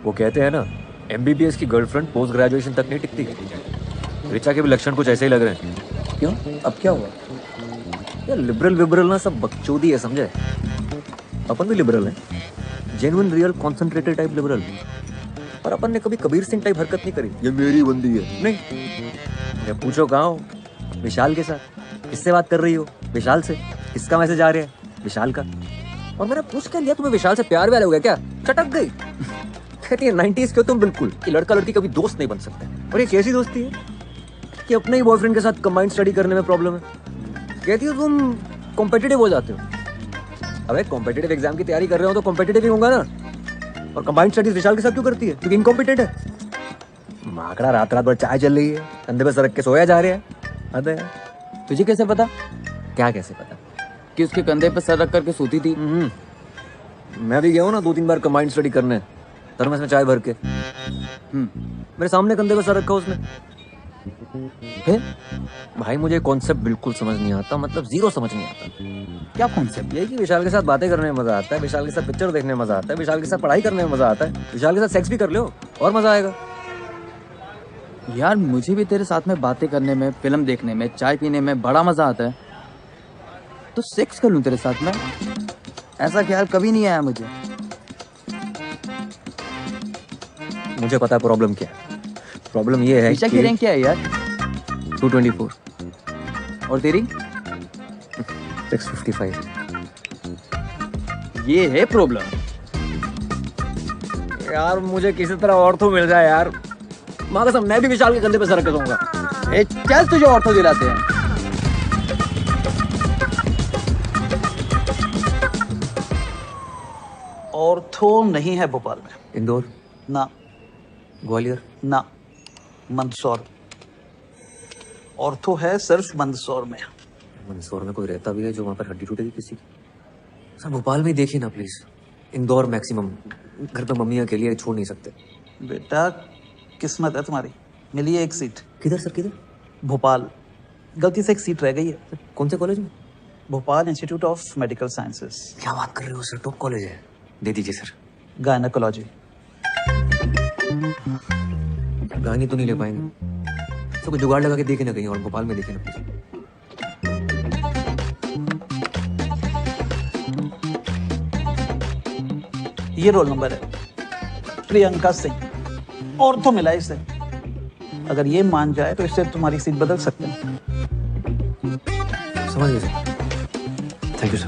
वो कहते हैं ना, एमबीबीएस की गर्लफ्रेंड पोस्ट ग्रेजुएशन तक नहीं टिकती। ऋचा के भी लक्षण कुछ ऐसे ही लग रहे हैं। क्यों? अब क्या हुआ? यार लिबरल विबरल ना सब बकचोदी है, समझे? अपन भी लिबरल है, genuine real concentrated type liberal. पर अपन ने कभी कबीर सिंह टाइप हरकत नहीं करी, ये मेरी बंदी है, नहीं। मैं पूछो कहाँ हो? विशाल के साथ। किससे बात कर रही हो? विशाल से। किसका मैसेज आ रहा है? विशाल का। और मैंने पूछ के लिया तुम्हें विशाल से प्यार व्यार हो गया क्या? चटक गई। कहती है 90s के हो तुम बिल्कुल, कि लड़का लड़की कभी दोस्त नहीं बन सकते। और ये कैसी दोस्ती है कि अपने ही बॉयफ्रेंड के साथ कंबाइंड स्टडी करने में प्रॉब्लम है? कहती हो तुम कॉम्पिटिटिव हो जाते हो। अबे कॉम्पिटिटिव एग्जाम की तैयारी कर रहे हो तो कॉम्पिटिटिव ही होगा ना। और कंबाइंड स्टडीज विशाल के साथ क्यों करती है? क्योंकि इनकॉम्पिटेंट है। माकड़ा रात रात भर चाय चल रही है, कंधे पे सरक के सोया जा रहा है। अबे तुझे कैसे पता क्या कैसे पता कि उसके कंधे पे सर रख करके सोती थी? मैं भी गया हूँ ना 2-3 बार कंबाइंड स्टडी करने, थर्मस में चाय भर के। मेरे सामने कंधे पे सर रखा उसने। फिर भाई मुझे कॉन्सेप्ट बिल्कुल समझ नहीं आता, मतलब जीरो समझ नहीं आता। क्या कॉन्सेप्ट? यही कि विशाल के साथ बातें करने में मजा आता है, विशाल के साथ पिक्चर देखने में मजा आता है, विशाल के साथ पढ़ाई करने में मजा आता है, विशाल के साथ सेक्स भी कर लो और मजा आएगा। यार मुझे भी तेरे साथ में बातें करने में, फिल्म देखने में, चाय पीने में बड़ा मजा आता है, तो सेक्स कर लूं तेरे साथ में? ऐसा ख्याल कभी नहीं आया मुझे। मुझे पता है प्रॉब्लम क्या है। प्रॉब्लम ये है ऋचा की कि रैंक क्या है यार? 224 और तेरी? 655। ये है प्रॉब्लम। यार मुझे किसी तरह और तो मिल जाए यार। माँ कसम मैं भी विशाल के कंधे पे सर रख के सोऊंगा। ए चल तुझे ऑर्थो दिलाते हैं। ऑर्थो नहीं है भोपाल में। इंदौर, ना ग्वालियर, ना, मंदसौर। ऑर्थो है सिर्फ मंदसौर में। मंदसौर में कोई रहता भी है जो वहाँ पर हड्डी टूटेगी किसी की? सर भोपाल में ही देखिए ना प्लीज। इंदौर मैक्सिमम, घर पे मम्मी अकेली है, छोड़ नहीं सकते। बेटा किस्मत है तुम्हारी, मिली है एक सीट। किधर सर किधर? भोपाल, गलती से एक सीट रह गई है। कौन से कॉलेज में? Bhopal institute of medical sciences, क्या बात कर रहे हो सर, टॉप कॉलेज है। दे दीजिए सर। गायनेकोलॉजी। गानी तो नहीं ले पाएंगे, तो कोई जुगाड़ लगा के देखे ना कहीं और भोपाल में देखे ना प्लीज। ये रोल नंबर है, प्रियंका सिंह। ऑर्थो मिला इसे। अगर ये मान जाए तो इससे तुम्हारी सीट बदल सकते हैं। समझ गए सर, थैंक यू सर।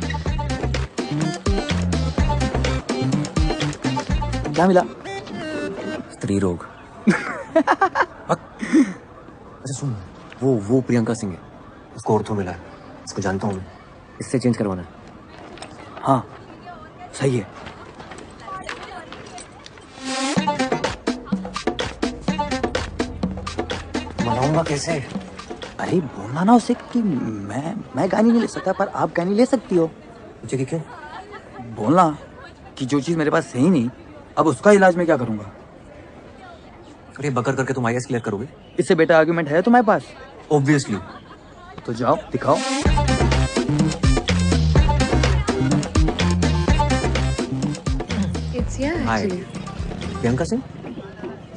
क्या मिला? स्त्री रोग। अच्छा सुन, वो प्रियंका सिंह है, उसको ऑर्थो मिला है। इसको जानता हूँ मैं, इससे चेंज करवाना है। हाँ सही है। मनाऊंगा कैसे? अरे बोलना ना उसे कि मैं गानी नहीं ले सकता पर आप गानी ले सकती हो। मुझे कि क्या? बोलना कि जो चीज मेरे पास है ही नहीं, अब उसका इलाज मैं क्या करूंगा? अरे बकर करके तुम आईएएस क्लियर करोगे? इससे बेटा आर्गुमेंट है तुम्हारे पास? ऑब्वियसली। तो जाओ दिखाओ। It's yeah, hi, actually. Priyanka Singh.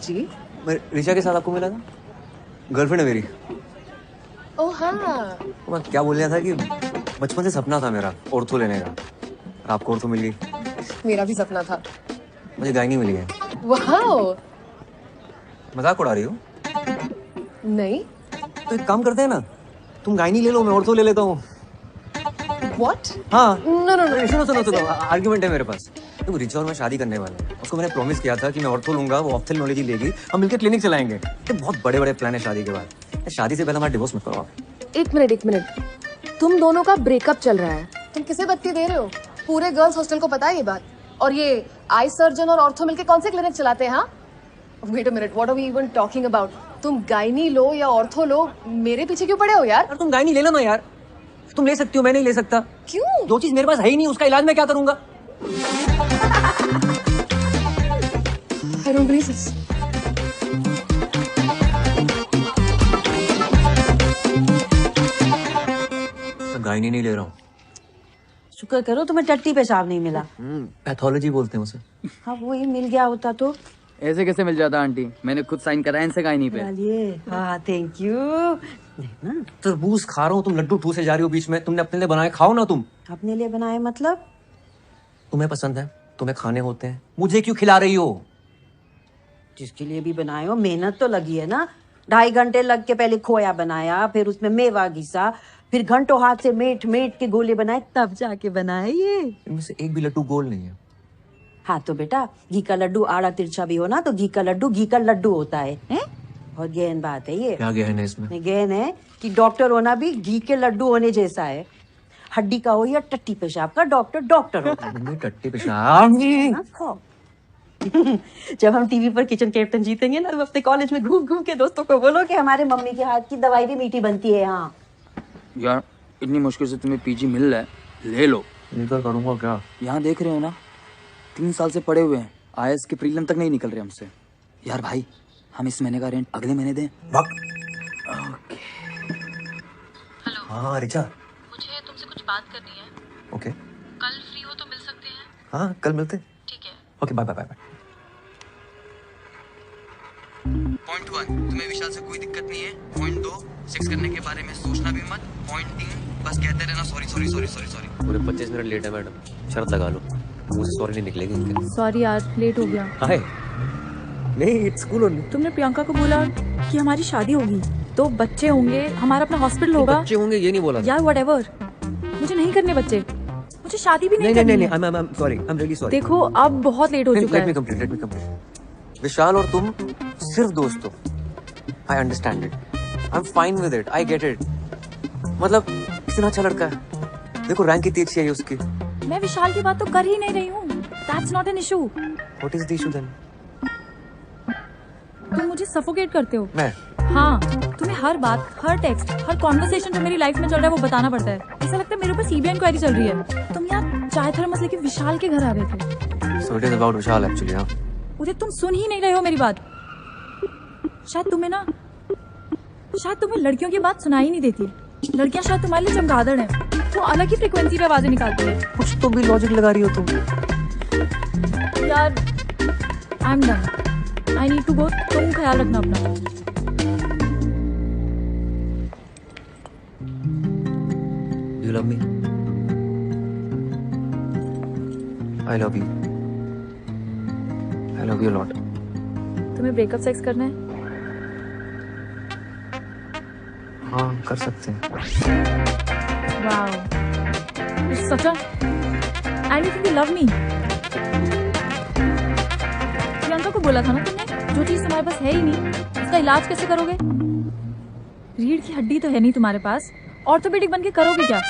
जी? मैं ऋचा के साथ आपको मिला था, गर्लफ्रेंड है मेरी। Oh हाँ. तो मैं क्या बोल रहा था कि बचपन से सपना था मेरा ऑर्थो लेने का, और आपको ऑर्थो मिल गई। मेरा भी सपना था. मुझे गायनी मिली है। Wow. मजाक उड़ा रही हो? नहीं. तो एक काम करते हैं ना, तुम गायनी ले लो, मैं ऑर्थो ले लेता हूँ। What? हाँ। No no no. सुनो, आर्ग्यूमेंट है मेरे पास। तो रिचा और मैं शादी करने वाले हैं। उसको मैंने प्रॉमिस किया था कि मैं ऑर्थो लूंगा, वो ऑप्थेल नॉलेज लेगी, हम मिलकर क्लिनिक चलाएंगे। ये बहुत बड़े बड़े प्लान है शादी के बाद। शादी से पहले हमारा डिवोर्स मत करो आप। एक मिनट. तुम दोनों का ब्रेकअप चल रहा है. तुम किसे बत्ती दे रहे हो? पूरे गर्ल्स हॉस्टल को पता है ये बात. और ये आई सर्जन और ऑर्थो मिलके कौन से क्लिनिक चलाते हैं? हाँ? Wait a minute, what are we even talking about? तुम गायनी लो या ऑर्थो लो, मेरे पीछे क्यों पड़े हो यार? तुम गायनी ले लो ना यार, तुम ले सकती हो, मैं नहीं ले सकता। क्यों? जो चीज मेरे पास है ही नहीं, उसका इलाज मैं क्या करूंगा? I don't believe this. मैं गायनी नहीं ले रहा हूँ। शुक्र करो तुम्हें टट्टी पेशाब नहीं मिला। पैथोलॉजी बोलते हैं उसे। हाँ वो ही मिल गया होता तो ऐसे कैसे मिल जाता आंटी? मैंने खुद साइन करा है इनसे गायनी पे। डालिए। हाँ थैंक यू। ना तरबूज खा रहा हूँ, तुम लड्डू ठूसे जा रही हो बीच में। तुमने अपने लिए बनाए, खाओ ना तुम। अपने लिए बनाए मतलब? तुम्हें पसंद है, तुम्हें खाने होते हैं, मुझे क्यों खिला रही हो? जिसके लिए भी बनाए हो, मेहनत तो लगी है ना। 2.5 घंटे लग के पहले खोया बनाया, फिर उसमें मेवा घिसा, फिर घंटों हाथ से मेट मेट के गोले बनाए, तब जाके बनाए ये। इनमें से एक भी लड्डू गोल नहीं है। हाँ तो बेटा, घी का लड्डू आड़ा तिरछा भी हो ना तो घी का लड्डू घी का लड्डू होता है, हैं? बहुत गहन बात है ये। क्या गहन है इसमें? गहन है कि डॉक्टर होना भी घी के लड्डू होने जैसा है। हड्डी का हो या टट्टी पेशाब का, डॉक्टर डॉक्टर होता है। मम्मी टट्टी पेशाब। हाँ, खाओ। जब हम टीवी पर किचन कैप्टन जीतेंगे ना, तो अपने कॉलेज में घूम घूम के दोस्तों को बोलो कि हमारे मम्मी के हाथ की दवाई भी मीठी बनती है। हाँ यार इतनी मुश्किल से तुम्हें पीजी मिल रहा है, ले लो। निकल करूंगा क्या? यहाँ देख रहे हो ना, 3 साल से पड़े हुए हैं, आईएएस के प्रीलिम तक नहीं निकल रहे हमसे। यार भाई, हम इस महीने का रेंट अगले महीने दें। हाँ रिचा, मुझे तुमसे कुछ बात करनी है। ओके। कल फ्री हो तो मिल सकते हैं? हाँ कल मिलते। ठीक है। Okay bye bye bye bye. Point 1, तुम्हें विशाल से कोई दिक्कत नहीं है। पॉइंट 2, सेक्स करने के बारे में सोचना भी मत। पॉइंट 3, बस कहते रहना sorry sorry sorry sorry sorry. पूरे 25 मिनट लेट है मैडम, शर्त लगा लो, मुझे सॉरी नहीं निकलेगी इनके। सॉरी यार, लेट हो गया। हाय नहीं, इट्स कूल ओनली। तुमने प्रियंका को बोला कि हमारी शादी होगी तो बच्चे होंगे, हमारा अपना हॉस्पिटल होगा। बच्चे होंगे ये नहीं बोला था। यार व्हाटएवर, मुझे नहीं करने बच्चे, मुझे शादी भी नहीं करनी नहीं, है। I am sorry, I am really sorry. देखो अब बहुत लेट हो चुका लेट मी है। कंप्लीट। विशाल और तुम सिर्फ दोस्त हो। I understand it, I am fine with it, I get it. मतलब इतना अच्छा लड़का है, देखो रैंक कितनी अच्छी है उसकी। मैं विशाल की बात तो कर ही नहीं रही हूँ। That's not an issue. What is the issue then? तुम मुझे सफोकेट करते हो। मैं? हाँ, तुम्हें हर बात, हर टेक्स्ट, हर कॉन्वर्सेशन जो मेरी लाइफ में चल रहा है वो बताना पड़ता है। ऐसा लगता है मेरे ऊपर सीबीआई इंक्वायरी चल रही है। तुम यार चाय थर्मस लेके विशाल के घर आ रहे थे। So it is about Vishal actually. हाँ उदय, तुम सुन ही नहीं रहे हो मेरी बात। शायद तुम्हें लड़कियों की बात सुनाई नहीं देती। लड़कियां शायद तुम्हारे लिए चमगादड़ हैं, वो अलग ही फ्रिक्वेंसी पे आवाजें निकालती है। कुछ तो भी लॉजिक लगा रही हो तुम। यार I am done, I need to go. तुम ख्याल रखना अपना। You love me? I love you. I love you a lot. तुम्हें ब्रेकअप सेक्स करना है? हाँ कर सकते हैं। Wow, it's such a, and you think you love me? Priyanka को बोला था ना तुमने, जो चीज तुम्हारे पास है ही नहीं उसका इलाज कैसे करोगे? रीढ़ की हड्डी तो है नहीं तुम्हारे पास, ऑर्थोपेडिक बन के करोगे क्या?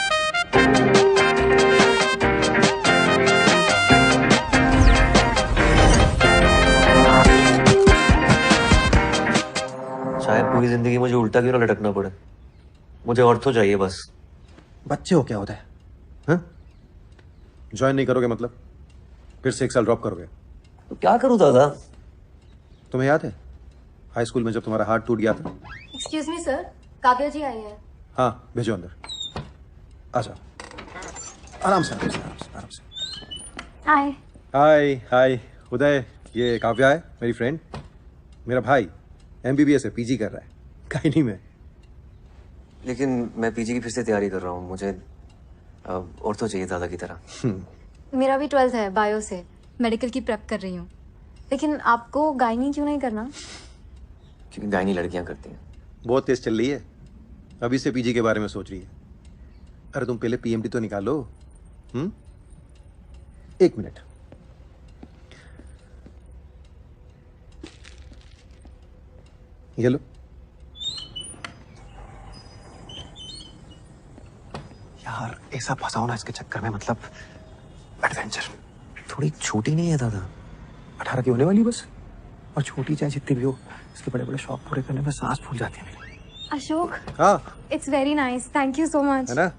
शायद पूरी जिंदगी मुझे उल्टा क्यों ना लटकना पड़े, मुझे ऑर्थो चाहिए बस। बच्चे हो क्या होता है? हाँ? ज्वाइन नहीं करोगे मतलब? फिर से 1 साल ड्रॉप करोगे? तो क्या करूँ दादा? तुम्हें याद है हाई स्कूल में जब तुम्हारा हार्ट टूट गया था? एक्सक्यूज मी सर, काव्या जी आई हैं। हाँ भेजो अंदर। आ जाओ, आराम से आराम से आराम से आराम से। हाय। हाय हाय उदय, ये काव्या है मेरी फ्रेंड। मेरा भाई MBBS है, PG कर रहा है गायनी में। लेकिन मैं पीजी की फिर से तैयारी कर रहा हूँ, मुझे ऑर्थो चाहिए दादा की तरह। मेरा भी 12th है, बायो से मेडिकल की प्रेप कर रही हूँ। लेकिन आपको गायनी क्यों नहीं करना? क्योंकि गायनी लड़कियां करती हैं। बहुत तेज चल रही है, अभी से PG के बारे में सोच रही है। अरे तुम पहले PMT तो निकालो। 1 मिनट। ये लो। यार ऐसा फंसाओ ना इसके चक्कर में, मतलब एडवेंचर। थोड़ी छोटी नहीं है दादा? 18 की होने वाली बस, और छोटी चाहे जितनी भी हो, इसके बड़े बड़े शौक पूरे करने में सांस फूल जाती है मेरी। अशोक, हाँ it's very nice, thank you so much. है ना?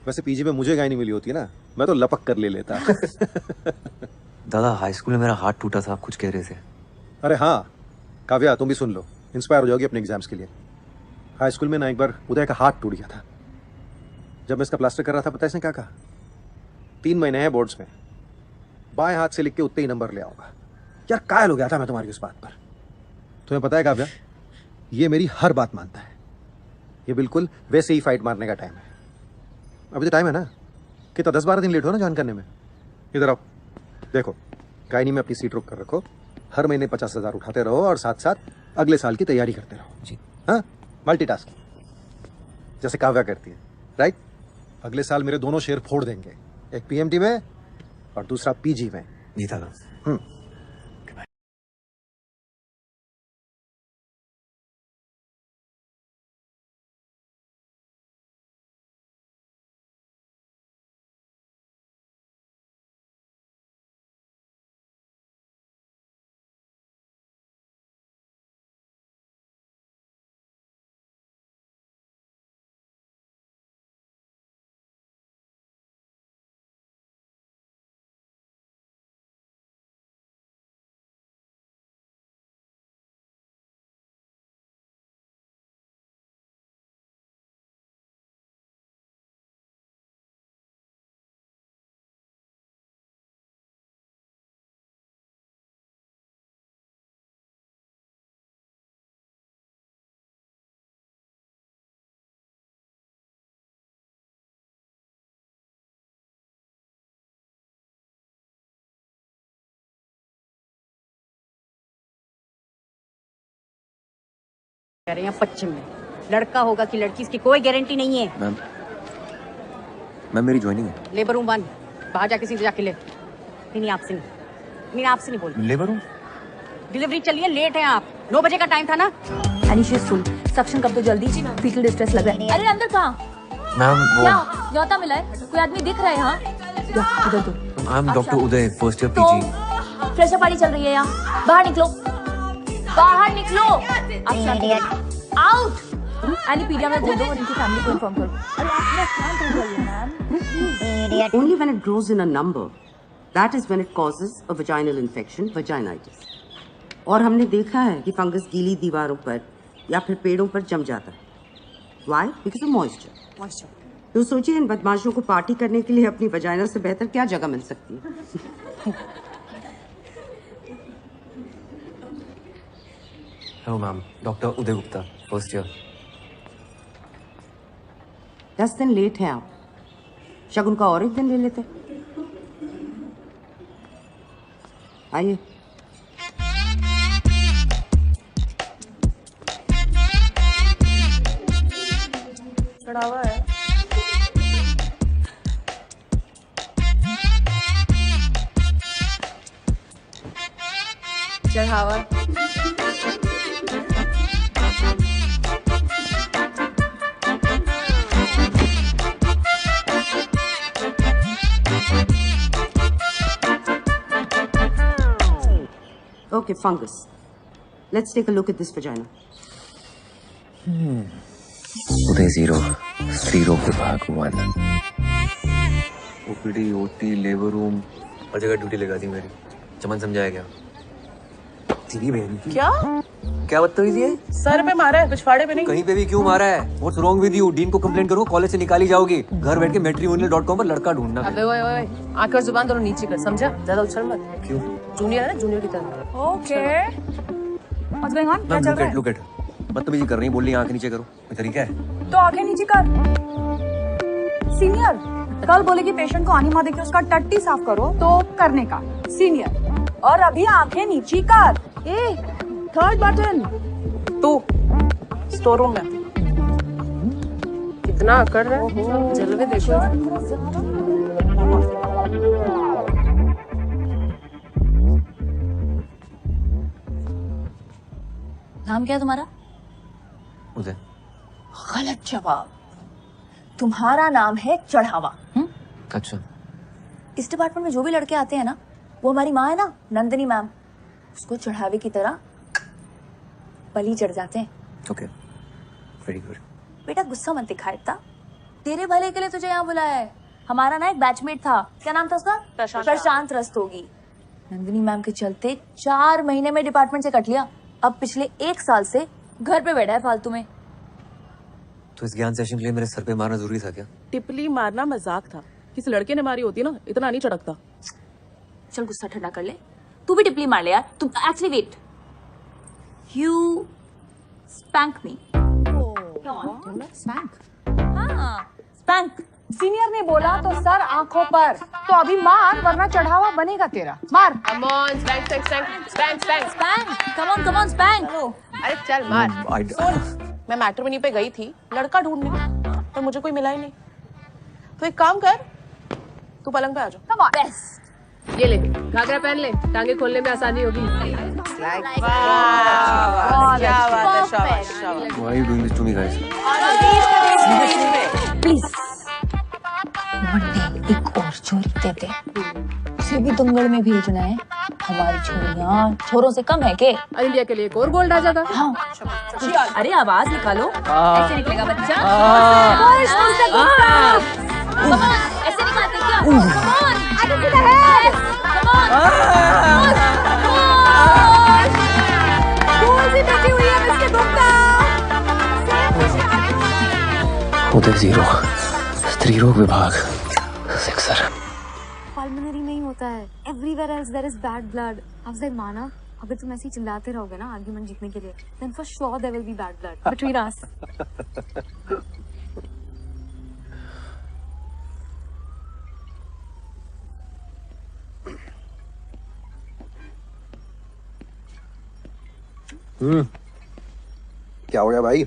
वैसे PG में मुझे गाय नहीं मिली होती ना, मैं तो लपक कर ले लेता। दादा हाई स्कूल में मेरा हाथ टूटा था, आप कुछ कह रहे थे। अरे हाँ काव्या, तुम भी सुन लो, इंस्पायर हो जाओगी अपने एग्जाम्स के लिए। हाई स्कूल में ना एक बार उदय का हाथ टूट गया था। जब मैं इसका प्लास्टर कर रहा था, पता है इसने क्या कहा? 3 महीने हैं बोर्ड्स में, बाएं हाथ से लिख के उतने ही नंबर ले आऊंगा। यार कायल हो गया था मैं तुम्हारी उस बात पर। तुम्हें पता है काव्या, ये मेरी हर बात मानता है। ये बिल्कुल वैसे ही फाइट मारने का टाइम है। अभी तो टाइम है ना, कितना 10-12 दिन लेट हो ना ज्वाइन करने में। इधर आओ, देखो गायनी में अपनी सीट रोक कर रखो, हर महीने 50,000 उठाते रहो और साथ साथ अगले साल की तैयारी करते रहो जी। हाँ, मल्टीटास्किंग जैसे काव्या करती है, राइट। अगले साल मेरे दोनों शेयर फोड़ देंगे, एक पीएमटी में और दूसरा पीजी में। जी था। कह रहे हैं पश्चिम में लड़का होगा कि लड़की, इसकी कोई गारंटी नहीं है। मैम मेरी ज्वाइनिंग है। लेबर रूम 1, बाहर जाके सीधे जाके ले। नहीं आपसे नहीं, आपसे नहीं बोल। Labour room? डिलीवरी चलिए, लेट है आप। 9 बजे का टाइम था ना। एनीशियस फुल सक्शन कर दो जल्दी, फीटल डिस्ट्रेस लग रहा है। अरे अंदर कहाँ? मैम वो क्या जोता मिला है? कोई आदमी दिख रहा है यहाँ? इधर तो। आई am doctor Uday, first year PG. Fresher party चल रही है यहाँ, बाहर निकलो, बाहर निकलो। आउट। एनीपीडिया में बोल दो और इनकी फैमिली को इन्फॉर्म करो। अरे अपना काम कर रही है ma'am. Only when it grows in a number, that is when it causes a vaginal infection, vaginitis. और हमने देखा है कि फंगस गीली दीवारों पर या फिर पेड़ों पर जम जाता है। Why? Because of moisture. तो सोचिए इन बदमाशों को पार्टी करने के लिए अपनी वजाइना से बेहतर क्या जगह मिल सकती है। हेलो मैम, डॉक्टर उदय गुप्ता, फर्स्ट ईयर। 10 दिन लेट है आप, शगुन का और एक दिन ले लेते। आइए। चढ़ावा है। चढ़ावा। Okay, fungus. Let's take a look at this vagina. उदय 0, स्त्री रोग विभाग 1। ओपीडी, ओटी, लेबर रूम, हर जगह ड्यूटी लगा दी मेरी। चमन समझाया क्या? तेरी बहन की क्या बदतमीजी है? सर पे मारा है, पिछवाड़े पे नहीं। कहीं पे भी क्यों मारा है? What's wrong with you? Dean को कंप्लेंट करो, कॉलेज से निकाली जाओगी। घर बैठ के matrimonial.com पर लड़का ढूंढना। अबे ओए ओए, आंखें और जुबान दोनों नीचे कर, समझा? ज्यादा उछल मत। क्यों? जूनियर है ना, जूनियर की तरह। ओके। What's going on? क्या चल रहा है? look at. बदतमीजी कर रही, बोल रही आंखें नीचे करो। कोई तरीका है? तो आंखें नीचे कर। सीनियर, कल बोले कि पेशेंट को आनी मार देके उसका टट्टी साफ करो, तो करने का। सीनियर, और अभी आंखें नीचे कर। ए, थर्ड बटन। तू स्टोर रूम में कितना कर रहा है? जलवे देखो। नाम क्या है तुम्हारा? उदय। गलत जवाब। तुम्हारा नाम है चढ़ावा। अच्छा। इस डिपार्टमेंट में जो भी लड़के आते हैं ना, वो हमारी माँ है ना, नंदिनी मैम, उसको चढ़ावे की तरह बलि चढ़ जाते हैं। Okay, very good. बेटा गुस्सा मत दिखा इतना, तेरे भले के लिए तुझे यहाँ बुलाया है। हमारा ना एक बैचमेट था, क्या नाम था उसका? प्रशांत रस्तोगी। नंदिनी मैम के चलते 4 महीने में डिपार्टमेंट से कट लिया। अब पिछले 1 साल से घर पे बैठा है फालतू में। तो इस ज्ञान सेशन के लिए मेरे सर पे मारना जरूरी था क्या? टिपली मारना मजाक था, किसी लड़के ने मारी होती ना, इतना नहीं चढ़कता। चल गुस्सा ठंडा कर ले, तू भी टिपली मार ले यार. तू actually wait. You spank me. Spank. हाँ, spank. सीनियर ने बोला तो सर आंखों पर. तो अभी मार वरना चढ़ावा बनेगा तेरा. मार. Come on, spank, spank, spank, spank, spank. Spank. Come on, spank. अरे चल मार. सुन, मैं मैट्रिमोनी पे गई थी लड़का ढूंढने, पर मुझे कोई मिला ही नहीं. तो एक काम कर, तू पलंग पे आ जा. Come on. Best. ये ले, घाघरा पहन ले, टांगे खोलने में आसानी होगी. Why are you doing this to me, guys? Please one day एक और छोरी दे दे. उसे भी दंगल में भेजना है. हमारी छोरियां छोरों से कम है के? इंडिया के लिए एक और गोल्ड आ जाएगा. हाँ. अरे आवाज निकालो. ऐसे निकलेगा बच्चा. ऐसे निकालते क्या? Come on. उदय 0 स्त्री रोग विभाग सेक्सर. पल्मोनरी में ही होता है. Everywhere else there is bad blood. Afzal माना अगर तुम ऐसे ही चिल्लाते रहोगे ना आर्गुमेंट जीतने के लिए, then for sure there will be bad blood between us. क्या हो गया भाई?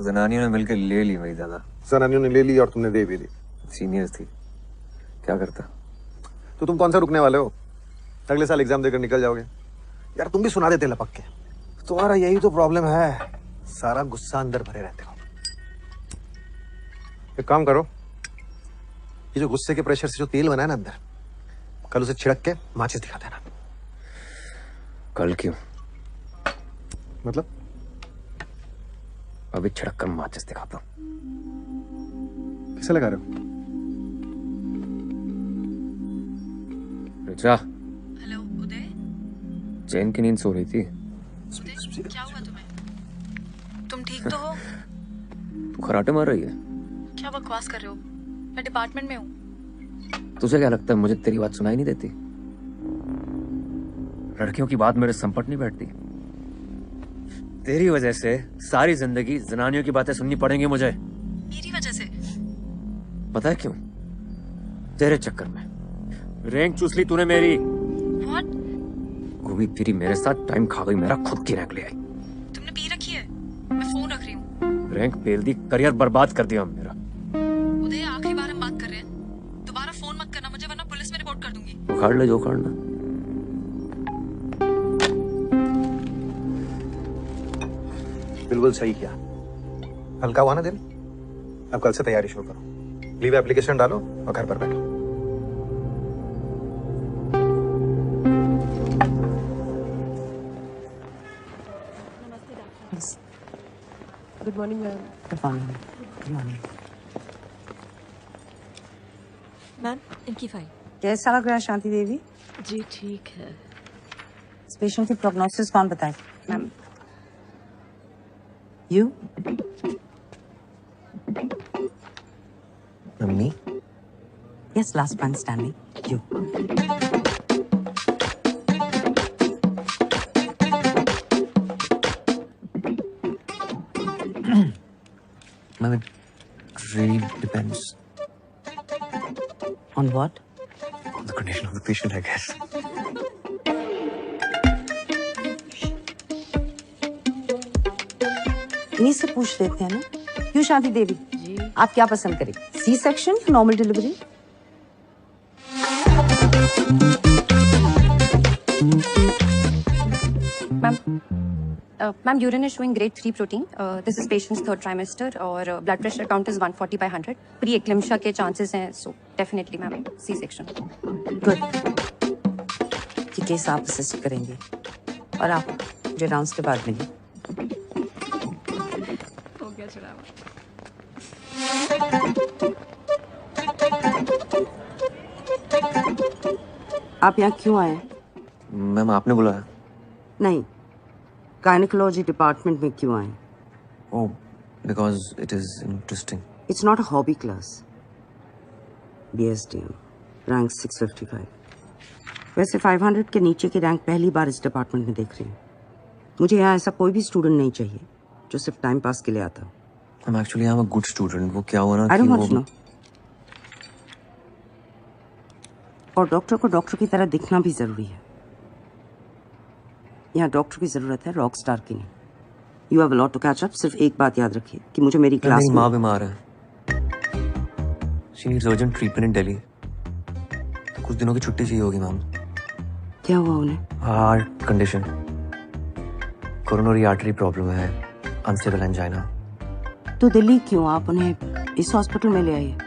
जनानियों ने मिलकर ले ली भाई. दादा जनानियों ने ले ली और तुमने दे भी दी. सीनियर्स थी, क्या करता. तो तुम कौन सा रुकने वाले हो? अगले साल एग्जाम देकर निकल जाओगे. यार तुम भी सुना देते लपक के. तुम्हारा यही तो प्रॉब्लम है, सारा गुस्सा अंदर भरे रहते हो. एक काम करो, ये जो गुस्से के प्रेशर से जो तेल बना है ना अंदर, कल उसे छिड़क के माचिस दिखा देना. कल क्यों? मतलब अभी छिड़क कर माचिस दिखाता हूं. किसे लगा रहे हो? रिचा, हेलो उदय. चैन की नींद सो रही थी. उदय क्या हुआ तुम्हें? तुम ठीक तो हो? तू खराटे मार रही है. क्या बकवास कर रहे हो? मैं डिपार्टमेंट में हूँ. तुझे क्या लगता है मुझे तेरी बात सुनाई नहीं देती? लड़कियों की बात मेरे संपट नहीं बैठती. तेरी वजह से सारी जिंदगी जनानियों की बातें सुननी पड़ेंगी मुझे. मेरी वजह से? पता है क्यों? तेरे चक्कर में रैंक चूस ली तूने मेरी. What? घूमी फिरी मेरे साथ टाइम खा गई मेरा, खुद की रैंक ले आई. तुमने पी रखी है? मैं फोन रख रही हूँ. रैंक पेल दी, करियर बर्बाद कर दिया मेरा. उदय आखिरी बार हम बात कर रहे हैं. दोबारा फोन मत करना मुझे, वरना पुलिस में रिपोर्ट कर दूंगी. उखाड़ ले जो उखाड़ना. बिल्कुल सही किया. हल्का हुआ ना दिल? अब कल से तैयारी शुरू करो. लीव एप्लीकेशन डालो और घर पर बैठो. Good morning ma'am. Good morning. Ma'am इनकी फाइल. कैसा लग रहा है शांति देवी? जी ठीक है. इस पेशेंट की प्रोग्नोसिस कौन बताए? Ma'am. You? Mummy yes, last one standing. You. Ma'am, it really depends On what? on the condition of the patient, I guess. इन्हीं से पूछ लेते हैं ना. क्यों शांति देवी जी, आप क्या पसंद करें, सी सेक्शन या normal delivery? Ma'am urine is showing grade 3 protein. This is patients third trimester और blood pressure count is 140/100. Pre eclampsia के चांसेस हैं, so definitely ma'am C section. Good. ये केस आप असिस्ट करेंगे और आप मुझे राउंड्स के बाद मिलिए. हो गया चढ़ावा. आप यहाँ क्यों आए? मैम आपने बुलाया. नहीं, गायनेकोलॉजी डिपार्टमेंट में क्यों आए? Oh, because it is interesting. It's not a hobby class. BSDM, rank 655. वैसे 500 के नीचे की रैंक पहली बार इस डिपार्टमेंट में देख रही हूँ। मुझे यहाँ ऐसा कोई भी स्टूडेंट नहीं चाहिए जो सिर्फ टाइम पास के लिए आता हो। I'm actually I'm a good student. वो क्या हुआ ना I कि don't want वो to know. और डॉक्टर को डॉक्टर की तरह दिखना भी जरूरी है। यहाँ डॉक्टर की जरूरत है, रॉक स्टार की नहीं। You have a lot to catch up. सिर्फ एक बात याद रखिए कि मुझे मेरी क्लास मेरी में माँ बीमार है। She needs urgent treatment in Delhi. तो कुछ दिनों की छुट्टी चाहिए होगी मैम। क्या हुआ उन्हें? Heart condition, coronary artery problem है, अनस्टेबल एंजाइना। तो दिल्ली क्यों? आप उन्हें इस हॉस्पिटल में ले आइए।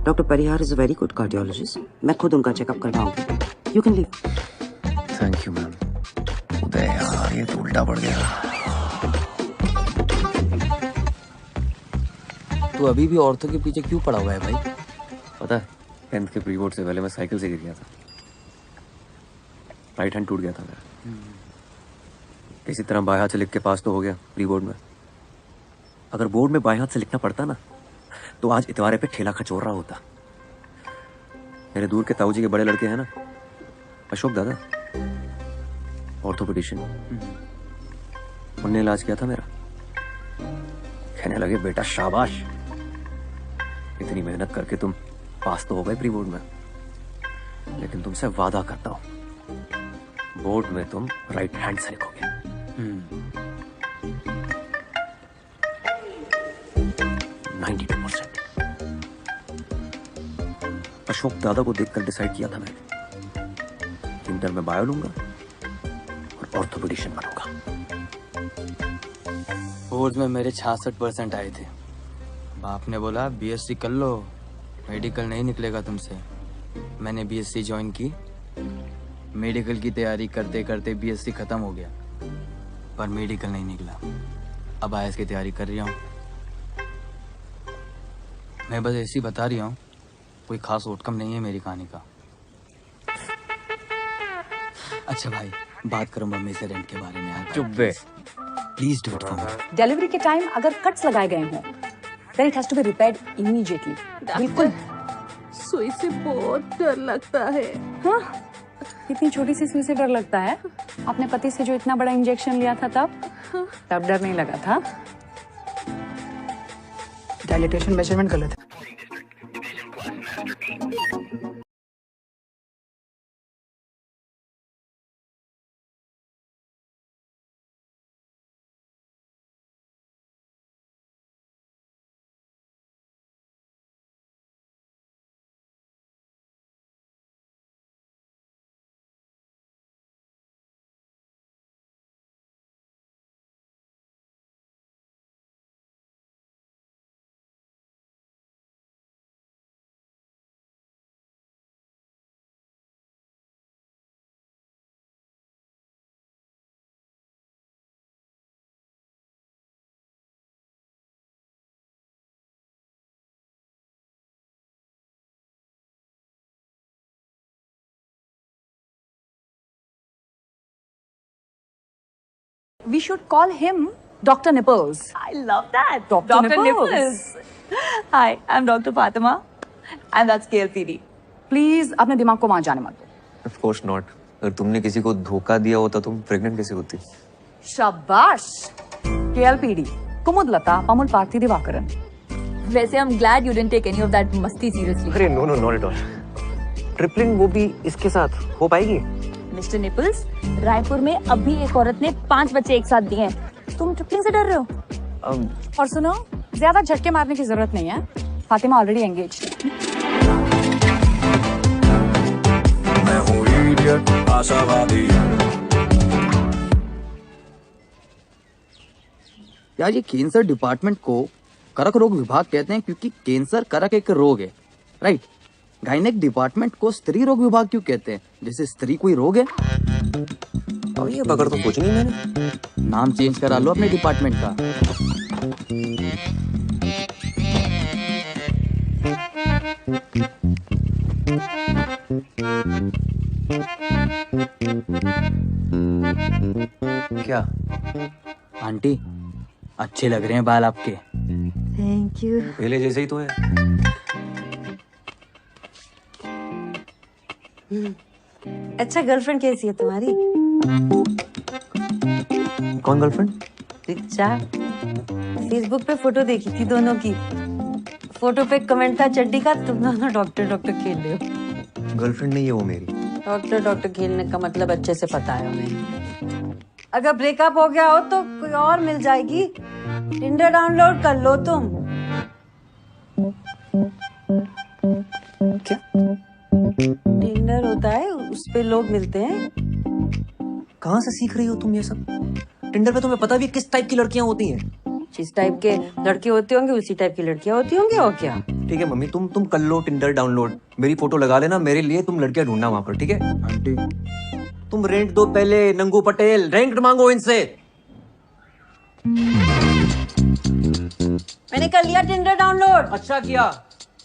Doctor Parihar is a very good cardiologist. मैं खुद उनका चेकअप करवाऊंगी। You can leave. Thank you ma'am. Uday यार ये तो उल्टा पड़ गया। तू अभी भी औरतों के पीछे क्यों पड़ा हुआ है भाई? पता है 10th के प्री बोर्ड से पहले मैं साइकिल से गिर गया था। राइट हैंड टूट गया था मेरा। किसी तरह बाएं हाथ से लिख के पास तो हो गया प्री बोर्ड में। अगर बोर्ड में बाएं हाथ से लिखना पड़ता ना तो आज इतवारे पे ठेला खचोर रहा होता। मेरे दूर के ताऊ जी के बड़े लड़के हैं ना, अशोक दादा, ऑर्थोपेडिशियन, उनने इलाज किया था मेरा। कहने लगे बेटा शाबाश, इतनी मेहनत करके तुम पास तो हो गए प्री बोर्ड में, लेकिन तुमसे वादा करता हूं बोर्ड में तुम राइट हैंड से लिखोगे। 92%। अशोक दादा को देखकर डिसाइड किया था मैंने, इंटर में बायो लूंगा और ऑर्थोपेडिशियन बनूंगा। बोर्ड में मेरे 66% आए थे। बाप ने बोला बीएससी कर लो, मेडिकल नहीं निकलेगा तुमसे। मैंने बीएससी ज्वाइन की। मेडिकल की तैयारी करते करते बीएससी खत्म हो गया, पर मेडिकल नहीं निकला। अब आईएएस की तैयारी कर रही हूँ। मैं बस ऐसी बता रही हूँ, कोई खास आउटकम नहीं है मेरी कहानी का। अच्छा भाई, बात करो मम्मी से रेंट के बारे में यार। चुप बे। Please do it for me. Delivery के टाइम अगर कट्स लगाए गए हों then it has to be repaired immediately. बिल्कुल। सुई से बहुत डर लगता है। हाँ? इतनी छोटी सी सुई से डर लगता है? अपने पति से जो इतना बड़ा इंजेक्शन लिया था तब डर नहीं लगा था? डायलिटेशन मेजरमेंट गलत है। We should call him Dr. Nipples. I love that. Dr. Nipples. Hi, I'm Dr. Fatima, and that's KLPD. Please अपने दिमाग को वहां जाने मत दो। Of course not. अगर तुमने किसी को धोखा दिया होता तुम प्रेग्नेंट कैसे होती? शाबाश। KLPD कुमुदलता पमुल पार्थी दिवाकरन। वैसे I'm glad you didn't take any of that मस्ती seriously. अरे no no not at all. Tripling वो भी इसके साथ हो पाएगी? मिस्टर निपल्स, रायपुर में अभी एक औरत ने 5 बच्चे एक साथ दिए हैं। तुम ट्रिपलिंग से डर रहे हो? और सुनो, ज्यादा झटके मारने की जरूरत नहीं है। Fatima already engage. मैं हूँ इडियट, आशावादी। यार ये कैंसर डिपार्टमेंट को करक रोग विभाग कहते हैं क्योंकि कैंसर करक एक रोग है, राइट? गायनेक डिपार्टमेंट को स्त्री रोग विभाग क्यों कहते हैं? जैसे स्त्री कोई रोग है? और ये बगैर तो कुछ नहीं मैंने। नाम चेंज करा लो अपने डिपार्टमेंट का। क्या? आंटी, अच्छे लग रहे हैं बाल आपके। Thank you. पहले जैसे ही तो है। अच्छा गर्लफ्रेंड कैसी है तुम्हारी? कौन गर्लफ्रेंड? रिचा। फेसबुक पे फोटो देखी थी दोनों की। फोटो पे कमेंट था चड्डी का, तुम दोनों डॉक्टर डॉक्टर खेल रहे हो। गर्लफ्रेंड नहीं है वो मेरी। डॉक्टर डॉक्टर खेलने का मतलब अच्छे से पता है हमें। अगर ब्रेकअप हो गया हो तो कोई और मिल जाएगी। टिंडर डाउनलोड कर लो तुम। क्या? टिंडर होता है, उस पे लोग मिलते हैं। कहाँ से सीख रही हो तुम ये सब? टिंडर पे तुम्हें पता भी है किस टाइप की लड़कियां होती हैं? जिस टाइप के लड़के होते होंगे उसी टाइप की लड़कियां होती होंगी, और क्या। ठीक है मम्मी, तुम कर लो टिंडर डाउनलोड, मेरी फोटो लगा लेना, मेरे लिए तुम लड़कियां ढूंढना वहां पर, ठीक है? आंटी तुम रेंट दो पहले, नंगू पटेल, रेंट मांगो इनसे। मैंने कर लिया टिंडर डाउनलोड। अच्छा किया।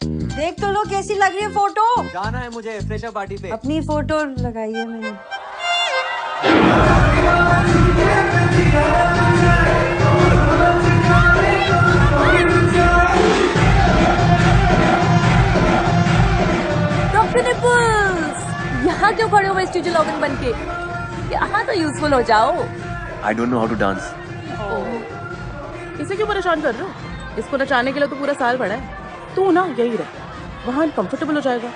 देख तो लो कैसी लग रही है फोटो। जाना है मुझे फ्रेशर पार्टी पे। अपनी फोटो लगाई है मैंने। डॉक्टर निपुल्स, यहाँ क्यों खड़े हो मैं स्टूडियो लॉगिन बन के? यहाँ तो यूजफुल हो जाओ। I don't know how to dance. इसे क्यों परेशान कर रहे हो? इसको नचाने के लिए तो पूरा साल पड़ा है। तू ना यही रह, वहाँ कंफर्टेबल हो जाएगा।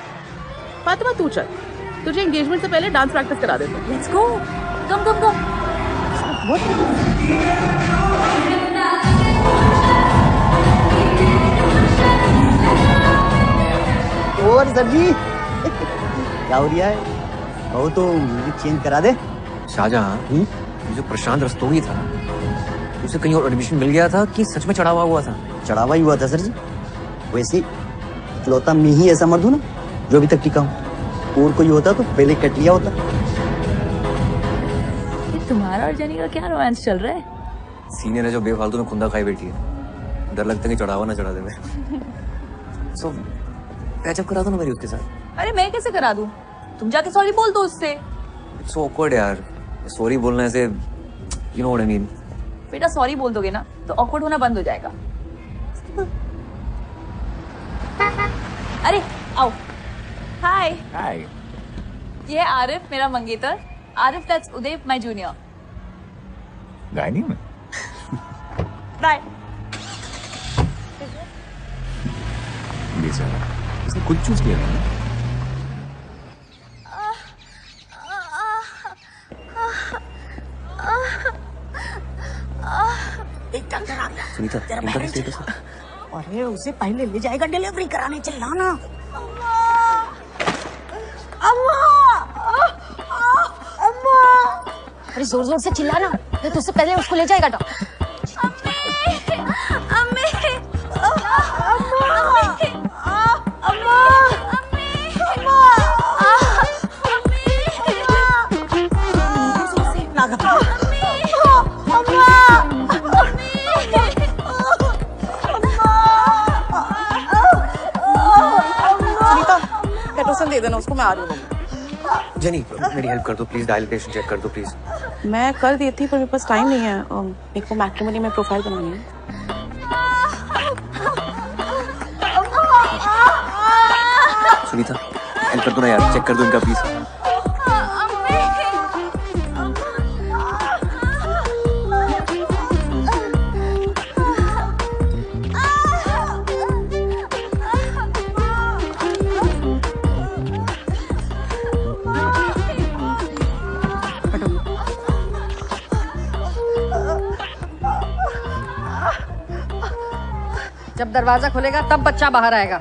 फातिमा तू चल, तुझे एंगेजमेंट से पहले डांस प्रैक्टिस करा देते हैं। लेट्स गो, कम कम कम। और सर जी क्या हो रहा है? कहो तो चेंज करा दे। शाहजहां, जो प्रशांत रस्तोगी था, उसे कहीं और एडमिशन मिल गया था कि सच में चढ़ावा हुआ था? चढ़ावा ही हुआ था सर जी। वैसे इकलौता मैं ही ऐसा मर्द हूं ना जो अभी तक टिका हूं। और कोई होता तो पहले कट लिया होता। तुम्हारा और जेनी का क्या रोमांस चल रहा है? सीनियर है जो बेफालतू में खुंदा खाई बैठी है, डर लगता है कि चढ़ावा ना चढ़ा दे मैं। सो पैचअप करा दो ना मेरी उसके साथ। अरे मैं कैसे करा दूं? तुम जाके सॉरी बोल दो उससे। इट्स ऑकवर्ड यार, सॉरी बोलने से, you know what I mean. बेटा सॉरी बोल दोगे ना तो ऑकवर्ड होना बंद हो जाएगा। अरे आओ। हाय। हाय। ये है आरिफ, मेरा मंगेतर। Arif that's Uday, my junior. Gynae में। बाय। इसने कुछ चूज किया था। एक डॉक्टर आ गया। सुनीता, इनका क्या स्टेटस है? अरे उसे पहले ले जाएगा डिलीवरी कराने, चिल्ला ना। अरे जोर जोर से चिल्लाना, नहीं तो उससे पहले उसको ले जाएगा डॉक्टर। पेट्रोसन दे देना उसको, मैं आ रही हूँ। जेनी मेरी हेल्प कर दो प्लीज, डायलिटेशन चेक कर दो प्लीज। मैं कर दी थी पर मेरे पास टाइम नहीं है। मेरे को मैट्रिमोनी में प्रोफाइल बनानी है। सुनीता हेल्प कर दो ना यार, चेक कर दो इनका प्लीज। जब दरवाजा खुलेगा तब बच्चा बाहर आएगा।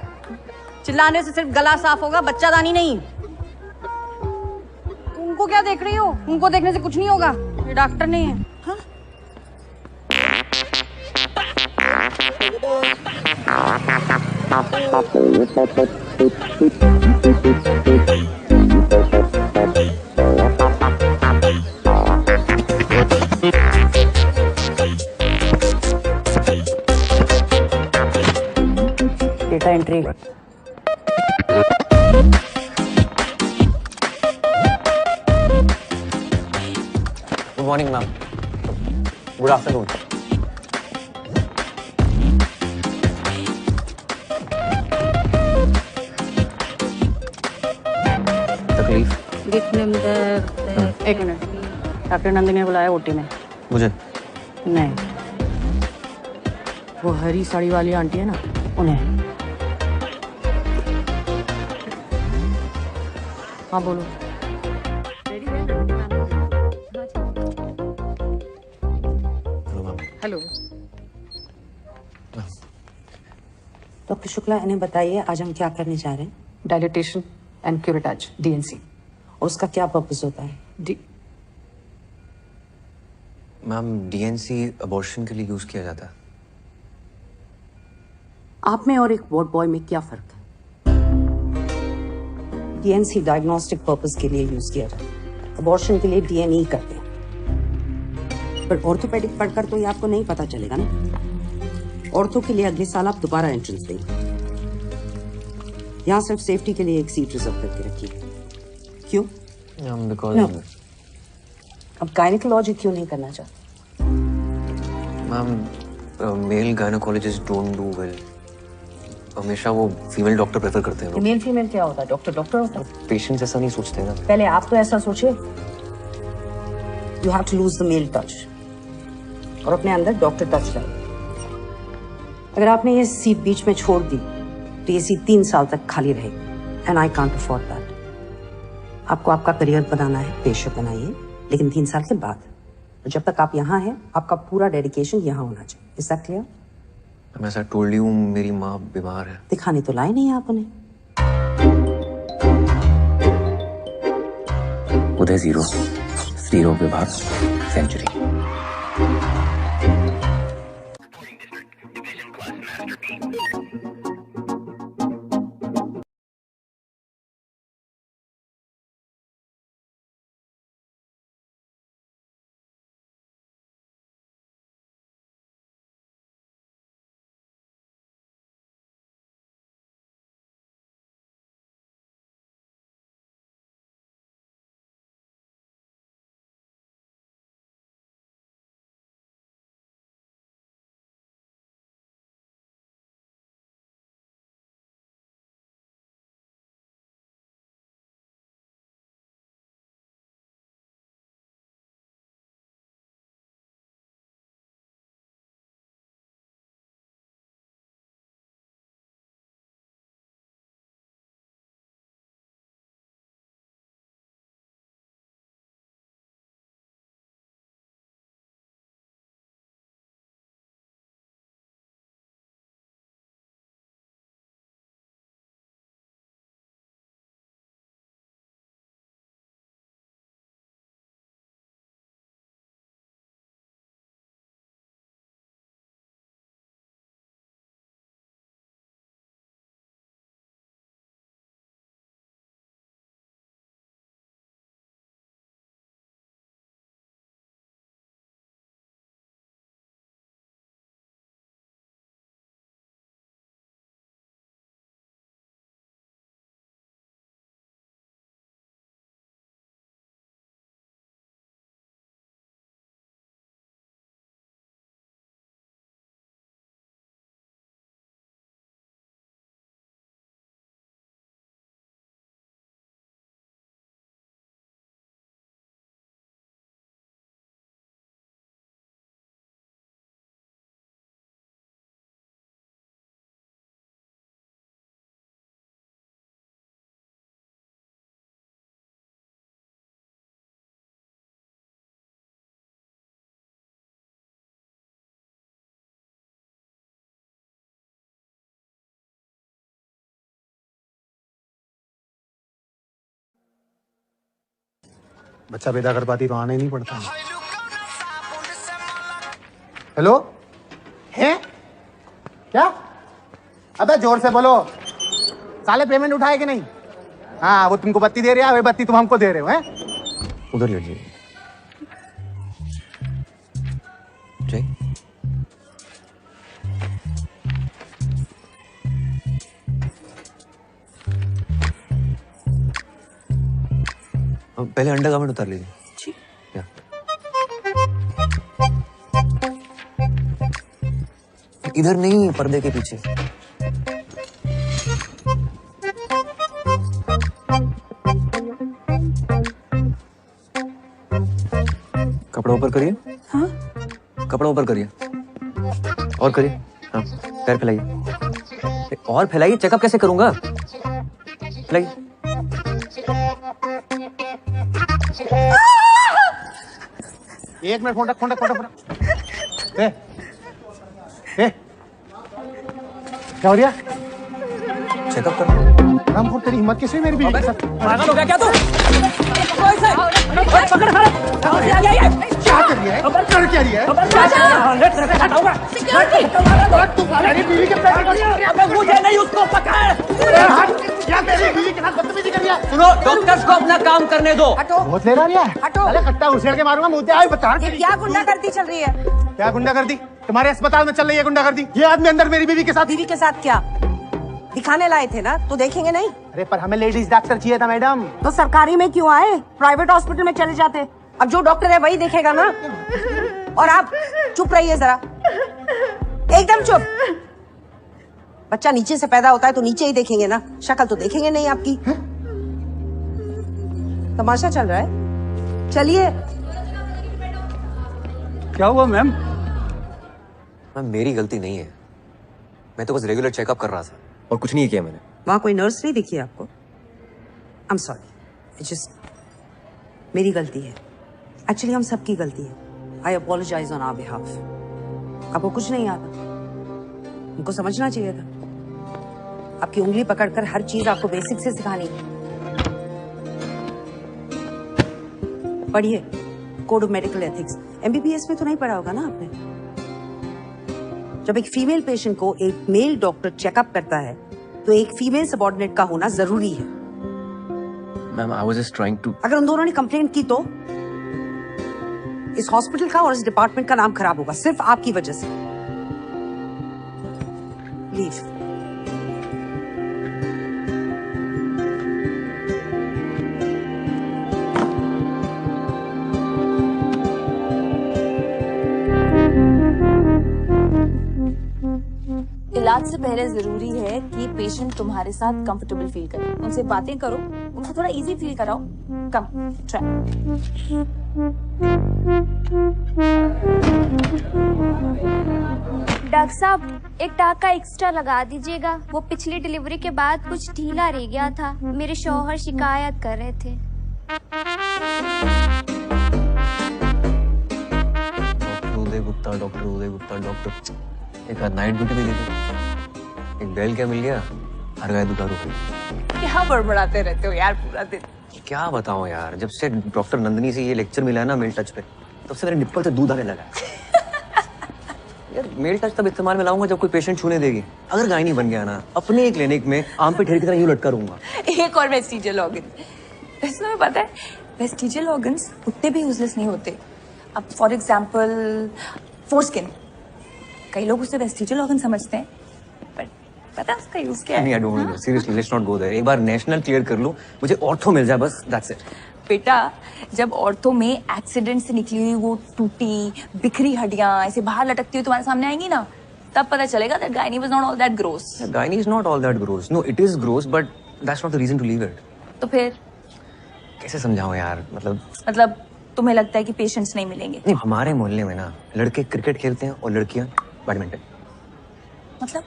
चिल्लाने से सिर्फ गला साफ होगा, बच्चादानी नहीं। उनको क्या देख रही हो? उनको देखने से कुछ नहीं होगा, ये डॉक्टर नहीं है। हाँ? Data entry. Good morning ma'am. Good afternoon. तकलीफ? एक मिनट, डॉक्टर नंदिनी ने बुलाया ओटी में। मुझे नहीं, वो हरी साड़ी वाली आंटी है ना, उन्हें। हाँ बोलो। हेलो डॉक्टर शुक्ला, इन्हें बताइए आज हम क्या करने जा रहे हैं। Dilatation and curettage, D and C. और उसका क्या पर्पस होता है? मैम, डीएनसी अबॉर्शन के लिए यूज किया जाता है। आप में और एक वार्ड बॉय में क्या फर्क है? डीएनसी डायग्नोस्टिक पर्पस के लिए यूज किया जाता है, अबॉर्शन के लिए डीएनई करते हैं। पर ऑर्थोपेडिक पढ़कर तो ये आपको नहीं पता चलेगा ना। ऑर्थो के लिए अगले साल आप दोबारा एंट्रेंस देंगे। यहाँ सिर्फ सेफ्टी के लिए एक सीट रिजर्व करके रखिए। क्यों? Because No. अब गायनेकोलॉजी क्यों नहीं करना चाहते? Ma'am, male gynaecologist don't do well. हमेशा वो फीमेल डॉक्टर प्रेफर करते हैं लोग। मेल फीमेल क्या होता है? डॉक्टर डॉक्टर होता है। पेशेंट्स ऐसा नहीं सोचते ना। पहले आप तो ऐसा सोचे। You have to lose the male touch और अपने अंदर डॉक्टर टच लाइए। अगर आपने ये सीट बीच में छोड़ दी तो ये सीट 3 साल तक खाली रहेगी and I can't afford that. आपको आपका करियर बनाना है, बेशक बनाइए, लेकिन 3 साल के बाद। तो जब तक आप यहाँ हैं, आपका पूरा डेडिकेशन यहाँ होना चाहिए। Is that clear? मैं ऐसा टोल्ड यू, मेरी माँ बीमार है। दिखाने तो लाए नहीं आप उन्हें। उदय 0, जीरो विभाग सेंचुरी। बच्चा पैदा कर पाती तो आना ही नहीं पड़ता। हेलो, है क्या? अबे जोर से बोलो, साले पेमेंट उठाए कि नहीं? हाँ, वो तुमको बत्ती दे रहा है, वही बत्ती तुम हमको दे रहे हो, हैं? उधर लेटिए। जय, पहले अंडरगारमेंट उतार लीजिए। इधर नहीं, पर्दे के पीछे। कपड़ा ऊपर करिए। हाँ? कपड़ा ऊपर करिए और करिए। हाँ, पैर फैलाइए और फैलाइए। चेकअप कैसे करूंगा? फैलाइए। एक मिनट, फोन रख, फोन रख, फोन रख। ए, क्या हो रहा? चेकअप कर। रामपुर, तेरी हिम्मत कैसे मेरी बीवी के साथ? पागल हो गया क्या तू? पकड़ क्या कर रही है? कर क्या रही है? मेरी बीवी के पैर मुझे नहीं, उसको पकड़। क्या तेरी बीवी के साथ बदतमीजी कर रही है? सुनो, डॉक्टर्स को अपना काम करने दो। बहुत ले रहा है। हटो। अरे कट्टा उछेड़ के मारूंगा, मुझे आई बता। ये क्या गुंडागर्दी चल रही है? क्या गुंडागर्दी? तुम्हारे अस्पताल में चल रही है गुंडागर्दी। ये आदमी अंदर मेरी बीवी के साथ। बीवी के साथ क्या दिखाने लाए थे ना, तो देखेंगे नहीं? अरे पर हमें लेडीज डॉक्टर चाहिए था मैडम। तो सरकारी में क्यों आए? प्राइवेट हॉस्पिटल में चले जाते। अब जो डॉक्टर है वही देखेगा ना। और आप चुप रहिए जरा, एकदम चुप। बच्चा नीचे से पैदा होता है तो नीचे ही देखेंगे ना, शक्ल तो देखेंगे नहीं आपकी। तमाशा चल रहा है, चलिए। क्या हुआ मैम? मैम मेरी गलती नहीं है, मैं तो बस रेगुलर चेकअप कर रहा था और कुछ नहीं किया मैंने। वहां कोई नर्स नहीं दिखी आपको? आई एम सॉरी, जस्ट मेरी गलती है। एक्चुअली हम सबकी गलती है। आई अपोलोजाइज ऑन आवर बिहाफ। आपको कुछ नहीं आता, उनको समझना चाहिए था। आपकी उंगली पकड़कर हर चीज आपको बेसिक से सिखानी। पढ़िए code of medical ethics. MBBS में तो नहीं पढ़ा होगा ना आपने? जब एक फीमेल पेशेंट को एक मेल डॉक्टर चेकअप करता है तो एक फीमेल सबऑर्डिनेट का होना जरूरी है। Ma'am I was just trying to. अगर उन दोनों ने कंप्लेंट की तो इस हॉस्पिटल का और इस डिपार्टमेंट का नाम खराब होगा, सिर्फ आपकी वजह से। लीव। इलाज से पहले जरूरी है कि पेशेंट तुम्हारे साथ कंफर्टेबल फील करे। उनसे बातें करो, उनको थोड़ा इजी फील कराओ। कम ट्राई। डॉक्टर साहब एक टाका एक्स्ट्रा लगा दीजिएगा, वो पिछली डिलीवरी के बाद कुछ ढीला रह गया था। मेरे शौहर शिकायत कर रहे थे। डॉक्टर उदय गुप्ता डॉक्टर। एक नाइट ड्यूटी भी दे दी। एक बेल क्या मिल गया, हर गाय दुकान रुकी। क्या बड़बड़ाते रहते हो यार पूरा दिन? क्या बताऊं यार, जब से डॉक्टर नंदनी से ये लेक्चर मिला है ना मेल टच पे, तब से मेरे निप्पल से दूध आने लगा यार। मेल टच तब इस्तेमाल में लाऊंगा जब कोई पेशेंट छूने देगी। अगर गायनी बन गया ना, अपने क्लिनिक में आम पे ढेर की तरह यूं लटका रहूंगा। एक और वेस्टिजियल ऑर्गन। वैसे तुम्हें पता है वेस्टिजियल ऑर्गन्स उतने भी यूजलेस नहीं होते। अब फॉर एग्जांपल फोरस्किन, कई लोग उसे वेस्टिजियल ऑर्गन समझते हैं, बट पता है उसका यूज क्या है? नहीं, I don't know, seriously let's not go there. एक बार नेशनल क्लियर कर लूं, मुझे ऑर्थो मिल जाए बस, दैट्स इट। बेटा जब ऑर्थो में एक्सीडेंट से निकली हुई वो टूटी बिखरी हड्डियां ऐसे बाहर लटकती हुई तुम्हारे सामने आएंगी ना, तब पता चलेगा that gynae was not all that gross. Gynae is not all that gross. No, it is gross, but that's not the reason to leave it. तो फिर कैसे समझाऊं यार, मतलब तुम्हें लगता है कि पेशेंट्स नहीं मिलेंगे? नहीं, हमारे मोहल्ले में ना लड़के क्रिकेट खेलते हैं और लड़कियां बैडमिंटन। मतलब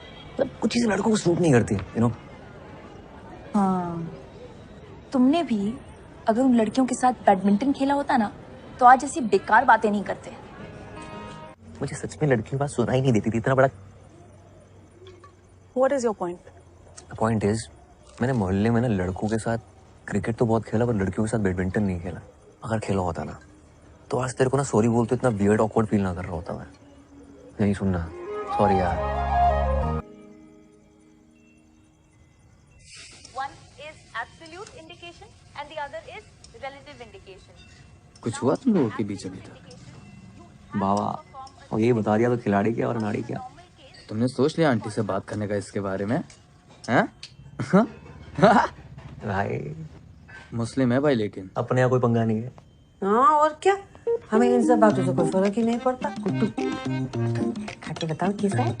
कुछ चीजें लड़कों को सूट नहीं करती, यू नो। हाँ, तुमने भी अगर उन लड़कियों के साथ बैडमिंटन खेला होता ना, तो आज ऐसी बेकार बातें नहीं करते। मुझे सच में लड़कियों की बात सुनाई नहीं देती थी, इतना बड़ा। What is your point? The point is, मैंने मोहल्ले में ना लड़कों के साथ क्रिकेट तो बहुत खेला, पर लड़कियों के साथ बैडमिंटन नहीं खेला। अगर खेला होता ना, तो आज तेरे को ना सॉरी बोलते इतना वियर्ड ऑकवर्ड फील ना कर रहा होता मैं। नहीं सुनना, सॉरी यार। One is absolute indication and the other is relative indication. कुछ हुआ तुम लोगों के बीच अभी तक? बाबा, और ये बता दिया तो खिलाड़ी क्या और नाड़ी क्या। तुमने सोच लिया आंटी से बात करने का इसके बारे में? हैं? भाई मुस्लिम है भाई, लेकिन अपने यहाँ कोई पंगा नहीं है। हाँ और क्या, हमें इन सब बातों से कोई फर्क ही नहीं पड़ता। खा के बताओ कैसा है?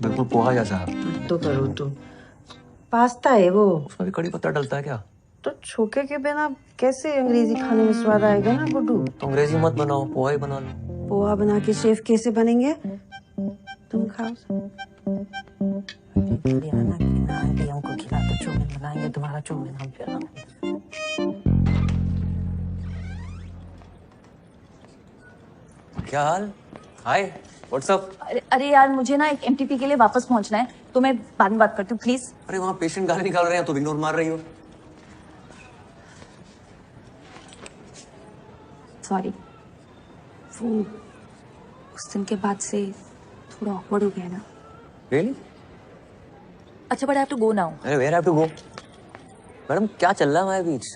बिल्कुल पोहा जैसा। तो करो तो पास्ता है वो। उसमें भी कड़ी पत्ता डलता है क्या? तो छोके के बिना कैसे अंग्रेजी खाने में स्वाद आएगा ना गुड्डू? तो अंग्रेजी मत बनाओ, पोहा ही बना लो। पोहा बना के शेफ कैसे बनेंगे? तुम खाओ। खिलाना खिलाएंगे, हमको खिला तो चौमिन बनाएंगे, तुम्हारा चौमिन हम खिलाएंगे। क्या हाल? हाय, व्हाट्स अप? अरे यार मुझे ना एक एमटीपी के लिए वापस पहुंचना है, तो मैं बाद में बात करती हूँ प्लीज। अरे वहाँ पेशेंट गाली निकाल रहे हैं, तो इग्नोर मार रही हो। सॉरी, वो उस दिन के बाद से थोड़ा ऑकवर्ड हो गया ना। Really? अच्छा but I have to go now. अरे where have to go? Madam क्या चल रहा है हमारे बीच?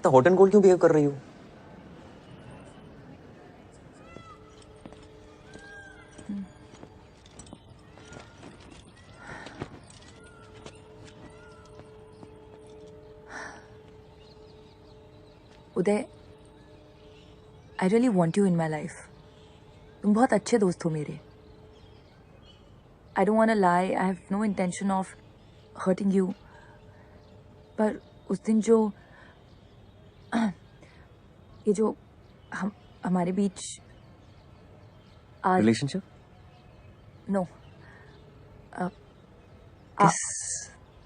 तो हॉट एंड कोल्ड क्यों बिहेव कर रही हो? Uday, I really want you in my life. तुम बहुत अच्छे दोस्त हो मेरे। I don't want to lie, I have no intention of hurting you. पर उस दिन जो ये जो हमारे बीच relationship? No,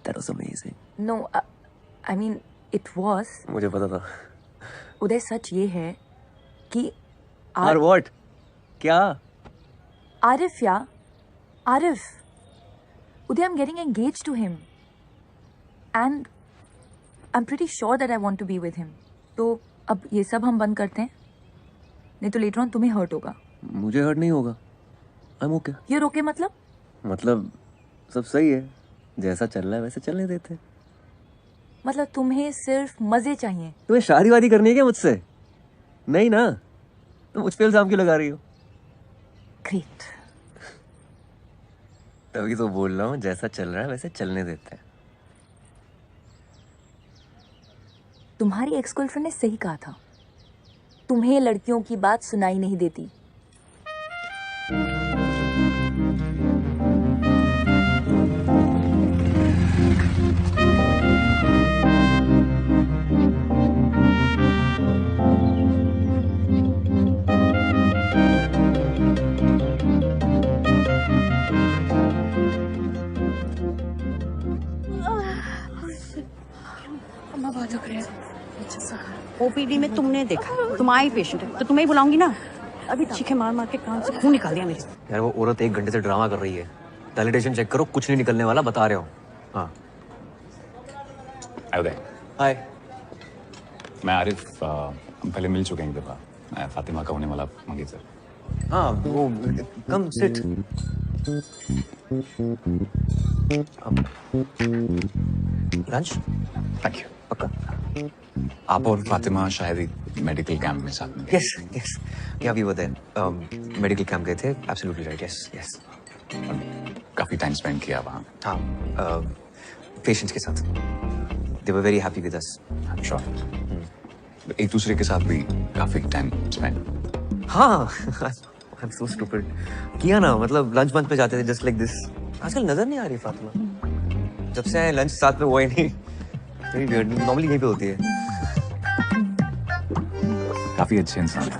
That was amazing. No, I mean it was. मुझे पता था। उदय सच ये है कि और व्हाट? क्या? आरिफ या Arif, Uday I am getting engage to him and I am pretty sure that I want to be with him. तो अब ये सब हम बंद करते हैं, नहीं तो लेटर ऑन तुम्हें हर्ट होगा। मुझे हर्ट नहीं होगा। I am okay. ये रोके मतलब सब सही है, जैसा चल रहा है वैसे चलने देते हैं। मतलब तुम्हें सिर्फ मजे चाहिए? तुम्हें शादी वादी करनी है क्या मुझसे? नहीं ना, तो मुझ पे इल्जाम क्यों लगा रही हो? ग्रेट। तभी तो बोल रहा हूँ, जैसा चल रहा है वैसे चलने देते हैं। तुम्हारी एक्स गर्लफ्रेंड ने सही कहा था, तुम्हें लड़कियों की बात सुनाई नहीं देती। ओपीडी में तुमने देखा, तुम आई पेशेंट है तो तुम्हें ही बुलाऊंगी ना। अभी चीखे मार मार के कान से खून निकाल दिया मेरे। यार वो औरत 1 घंटे से ड्रामा कर रही है। वैलिडेशन चेक करो, कुछ नहीं निकलने वाला, बता रहे हो। हाँ। उदय। हाय। मैं आरिफ, हम पहले मिल चुके हैं एक दफा। मैं फातिमा का होने वाला मंगेतर सर। हाँ वो come sit. Lunch? Thank you. पक्का? आप और फातिमा शायद एक मेडिकल कैंप में साथ में। यस यस, क्या भी होता है, मेडिकल कैंप गए थे। Absolutely right. Yes yes. काफी टाइम स्पेंड किया वहाँ। हाँ, पेशेंट्स के साथ। They were very happy with us. Sure. एक दूसरे के साथ भी काफी टाइम स्पेंड। हाँ, आई एम सो स्टूपिड। किया ना, मतलब लंच बंच पे जाते थे जस्ट लाइक दिस। आजकल नजर नहीं आ रही फातिमा, जब से आए लंच साथ में हुआ ही नहीं। नॉर्मली यहीं पे होती है। काफी अच्छे इंसान है।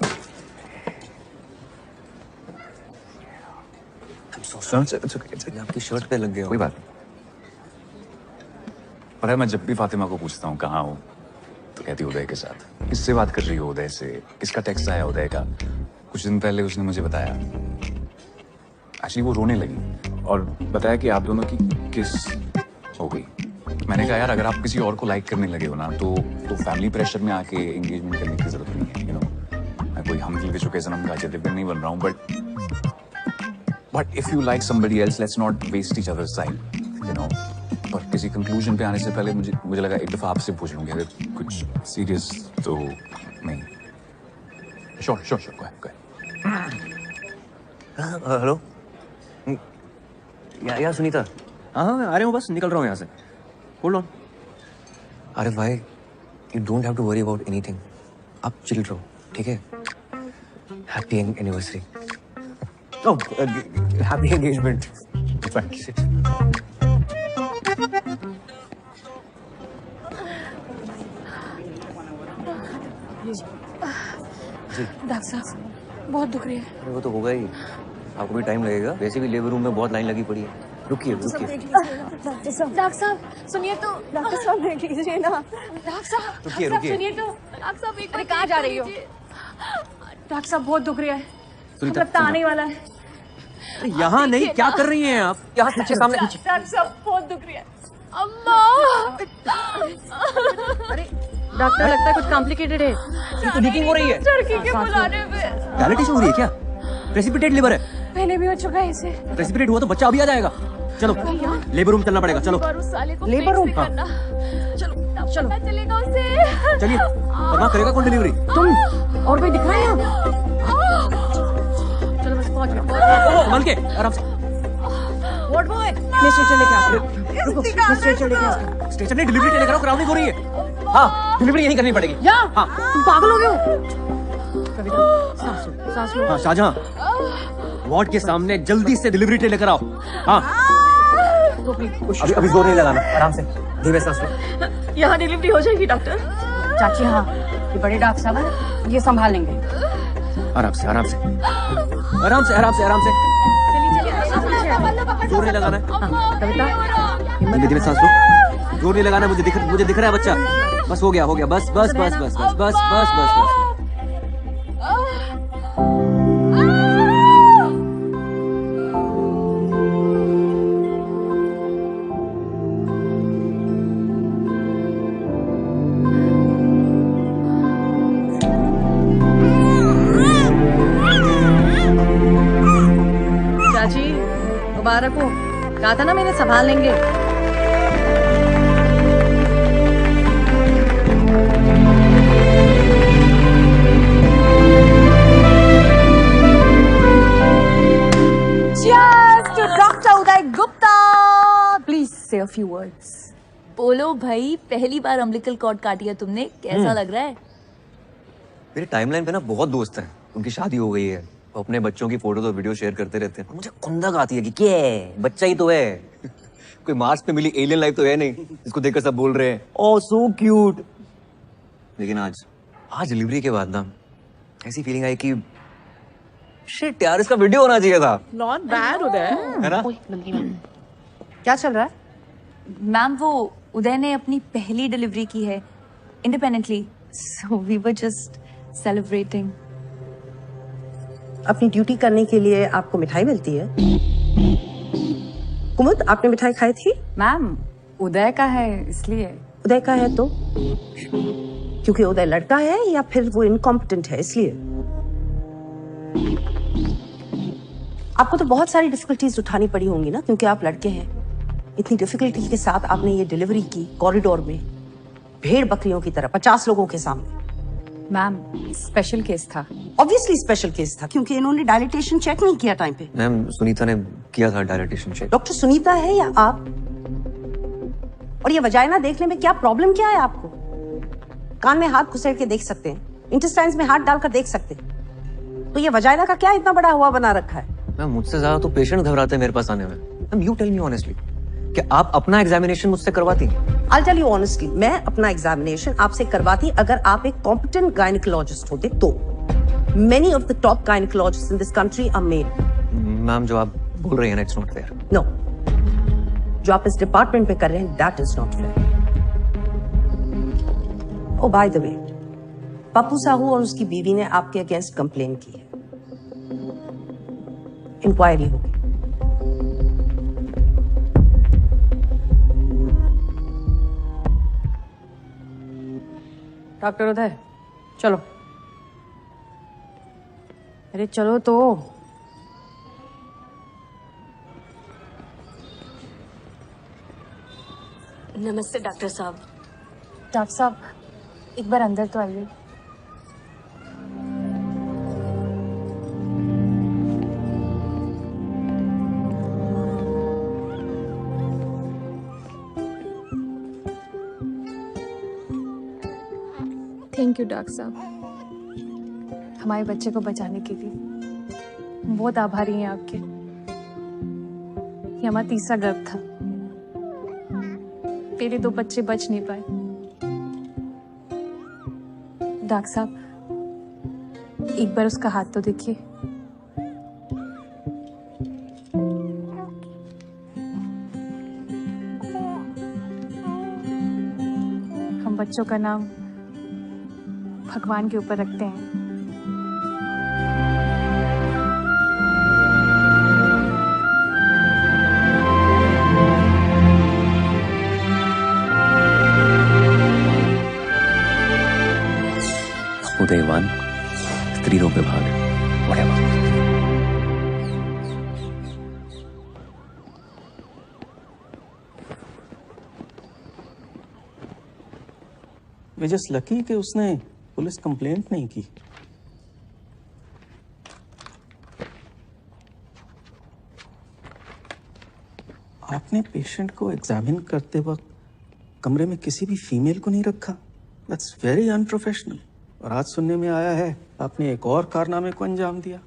आपकी शर्ट पे लग गया। कोई बात नहीं। पर है, मैं जब भी फातिमा को पूछता हूँ कहाँ हो, तो कहती उदय के साथ। किससे बात कर रही हो उदय से? किसका टेक्स्ट आया उदय का? कुछ दिन पहले उसने मुझे बताया, एक्चुअली वो रोने लगी और बताया कि आप दोनों की किस हो गई। मैंने कहा यार, अगर आप किसी और को लाइक करने लगे हो ना, तो फैमिली प्रेशर में आके एंगेजमेंट करने की जरूरत नहीं है। यू नो, मैं कोई हम दिल के चुके सनम का जदिब नहीं बन रहा हूँ, but if you like somebody else, let's not waste each others time, you know. पर किसी कंक्लूजन पे आने से पहले मुझे लगा एक दफा आपसे पूछ लूंगी, अगर कुछ सीरियस तो नहीं। श्योर श्योर श्योर, गो हेलो यार सुनीता। हाँ मैं आ रहा हूँ, बस निकल रहा हूँ यहाँ से। Hold on. अरे भाई, you don't have to worry about anything. आप चिल रहो, ठीक है? Happy anniversary. Oh, happy engagement. Thank you. Doctor साहब बहुत दुख रही है। अरे वो तो होगा ही, आपको भी टाइम लगेगा। वैसे भी लेबर रूम में बहुत लाइन लगी पड़ी है। रुकिए रुकिए, डॉक्टर साहब सुनिए तो। डॉक्टर साहब देख लीजिए ना। डॉक्टर साहब रुकिए रुकिए, सुनिए तो। डॉक्टर साहब एक बार कहाँ जा रही हो? डॉक्टर साहब बहुत दुख रही है, लगता आने वाला है। यहाँ नहीं, क्या कर रही हैं आप? यहाँ पीछे सामने। डॉक्टर साहब बहुत दुख रही है। अम्मा। अरे डॉक्टर लगता है कुछ कॉम्प्लिकेटेड है। ये तो लीकिंग हो रही है। लड़की के बुलाने में डायलिटेशन हो रही है क्या? प्रेसिपिटेट लिवर है। पहले भी हो चुका है इसे। प्रेसिपिटेट हुआ तो बच्चा अभी आ जाएगा। चलो लेबर रूम चलना पड़ेगा, चलो। Labour room? हाँ। चलो चलो चलेगा उसे। चलिए, पता करेगा कौन डिलीवरी? तुम और कोई दिख रहा है यहाँ? चलो बस पहुंच गए। संभल के, आराम से। वॉर्ड बॉय, मैं स्ट्रेचर लेके आता हूँ। रुको, मैं स्ट्रेचर लेके आता हूँ। स्टेशन में डिलीवरी लेकर आओ, क्राउडिंग हो रही है। हाँ, डिलीवरी यहीं करनी पड़ेगी। यहाँ? हाँ। तुम पागल हो गए हो? कविता, सांस लो। हाँ शाहजहां, वार्ड के सामने जल्दी से डिलीवरी ट्रे लेकर आओ। हाँ। अभी जोर नहीं लगाना, आराम से, धीमे सांस लो। यहाँ डिलीवरी हो जाएगी डॉक्टर? चाची हाँ, ये बड़े डॉक्टर साहब हैं, ये संभाल लेंगे। आराम से, आराम से, आराम से, आराम से, आराम से। जोर नहीं लगाना है। कविता, धीमे धीमे सांस लो। जोर नहीं लगाना है, मुझे दिख रहा है बच्चा। बस हो गया, बस बस बस बस बस बस बस बस बस। चाची मुबारक हो, कहा था ना मैंने संभाल लेंगे। Cheers to Dr. Uday Gupta. Please say a few words. बोलो भाई, पहली बार अम्बिलिकल कॉर्ड काटी है तुमने, कैसा लग रहा है? मेरे टाइमलाइन पे ना बहुत दोस्त हैं, उनकी शादी हो गई है, वो अपने बच्चों की फोटो और वीडियो शेयर करते रहते हैं। मुझे खुंदक आती है कि क्या है, बच्चा ही तो है। कोई मार्स पे मिली एलियन लाइफ तो है नहीं जिसको देखकर सब बोल रहे हैं ओह सो क्यूट। लेकिन आज डिलीवरी के बाद ना ऐसी फीलिंग आई कि शिट यार, इसका वीडियो होना चाहिए था। नॉट बैड उदय, है ना? क्या चल रहा है? मैम वो उदय ने अपनी पहली डिलीवरी की है independently, so we were just celebrating. अपनी ड्यूटी करने के लिए आपको मिठाई मिलती है। कुमुद, आपने मिठाई खाई थी? मैम उदय का है इसलिए। उदय का है तो क्योंकि उदय लड़का है या फिर वो इनकॉम्पिटेंट है इसलिए? आपको तो बहुत सारी डिफिकल्टीज उठानी पड़ी होंगी ना, क्योंकि आप लड़के हैं। इतनी डिफिकल्टी के साथ आपने ये डिलीवरी की कॉरिडोर में, भेड़ बकरियों की तरह 50 लोगों के सामने। मैम स्पेशल केस था। ऑब्वियसली स्पेशल केस था, क्योंकि इन्होंने डायलिटेशन चेक नहीं किया टाइम पे। मैम सुनीता ने किया था डायलिटेशन चेक। डॉक्टर सुनीता है या आप? और ये वजाइना देखने में क्या प्रॉब्लम क्या है आपको? कान में हाथ घुसेड़ के देख सकते हैं, इंटेस्टाइन्स में हाथ डालकर देख सकते हैं, तो ये वजाइना का क्या इतना बड़ा हुआ बना रखा है? मैम मुझसे ज्यादा तो पेशेंट घबराते हैं मेरे पास आने में। Ma'am you tell me honestly, कि आप अपना एग्जामिनेशन मुझसे करवाती? I'll tell you honestly, मैं अपना एग्जामिनेशन आपसे करवाती अगर आप एक कॉम्पिटेंट गायनिकोलॉजिस्ट होते तो। Many of the top gynecologists in this country are male. Ma'am जो आप बोल रही हैं ना, इट्स नॉट फेयर। No, जो आप इस डिपार्टमेंट पे कर रहे हैं, that is not fair. Oh, by the way, Pappu Sahu और उसकी बीवी ने आपके अगेंस्ट कंप्लेन की है। इंक्वायरी होगी। डॉक्टर उदय चलो। अरे चलो तो। नमस्ते डॉक्टर साहब। डॉक्टर साहब एक बार अंदर तो आइए। थैंक यू डॉक्टर साहब, हमारे बच्चे को बचाने के लिए। हम बहुत आभारी हैं आपके। ये हमारा तीसरा गर्भ था, पहले 2 बच्चे बच नहीं पाए। डॉक्टर साहब एक बार उसका हाथ तो देखिए। हम बच्चों का नाम भगवान के ऊपर रखते हैं। उदयवान स्त्री रोग विभाग whatever. वे जस्ट लकी कि उसने पुलिस कंप्लेंट नहीं की। आपने पेशेंट को एग्जामिन करते वक्त कमरे में किसी भी फीमेल को नहीं रखा। That's very unprofessional. और आज सुनने में आया है आपने एक और कारनामे को अंजाम दिया।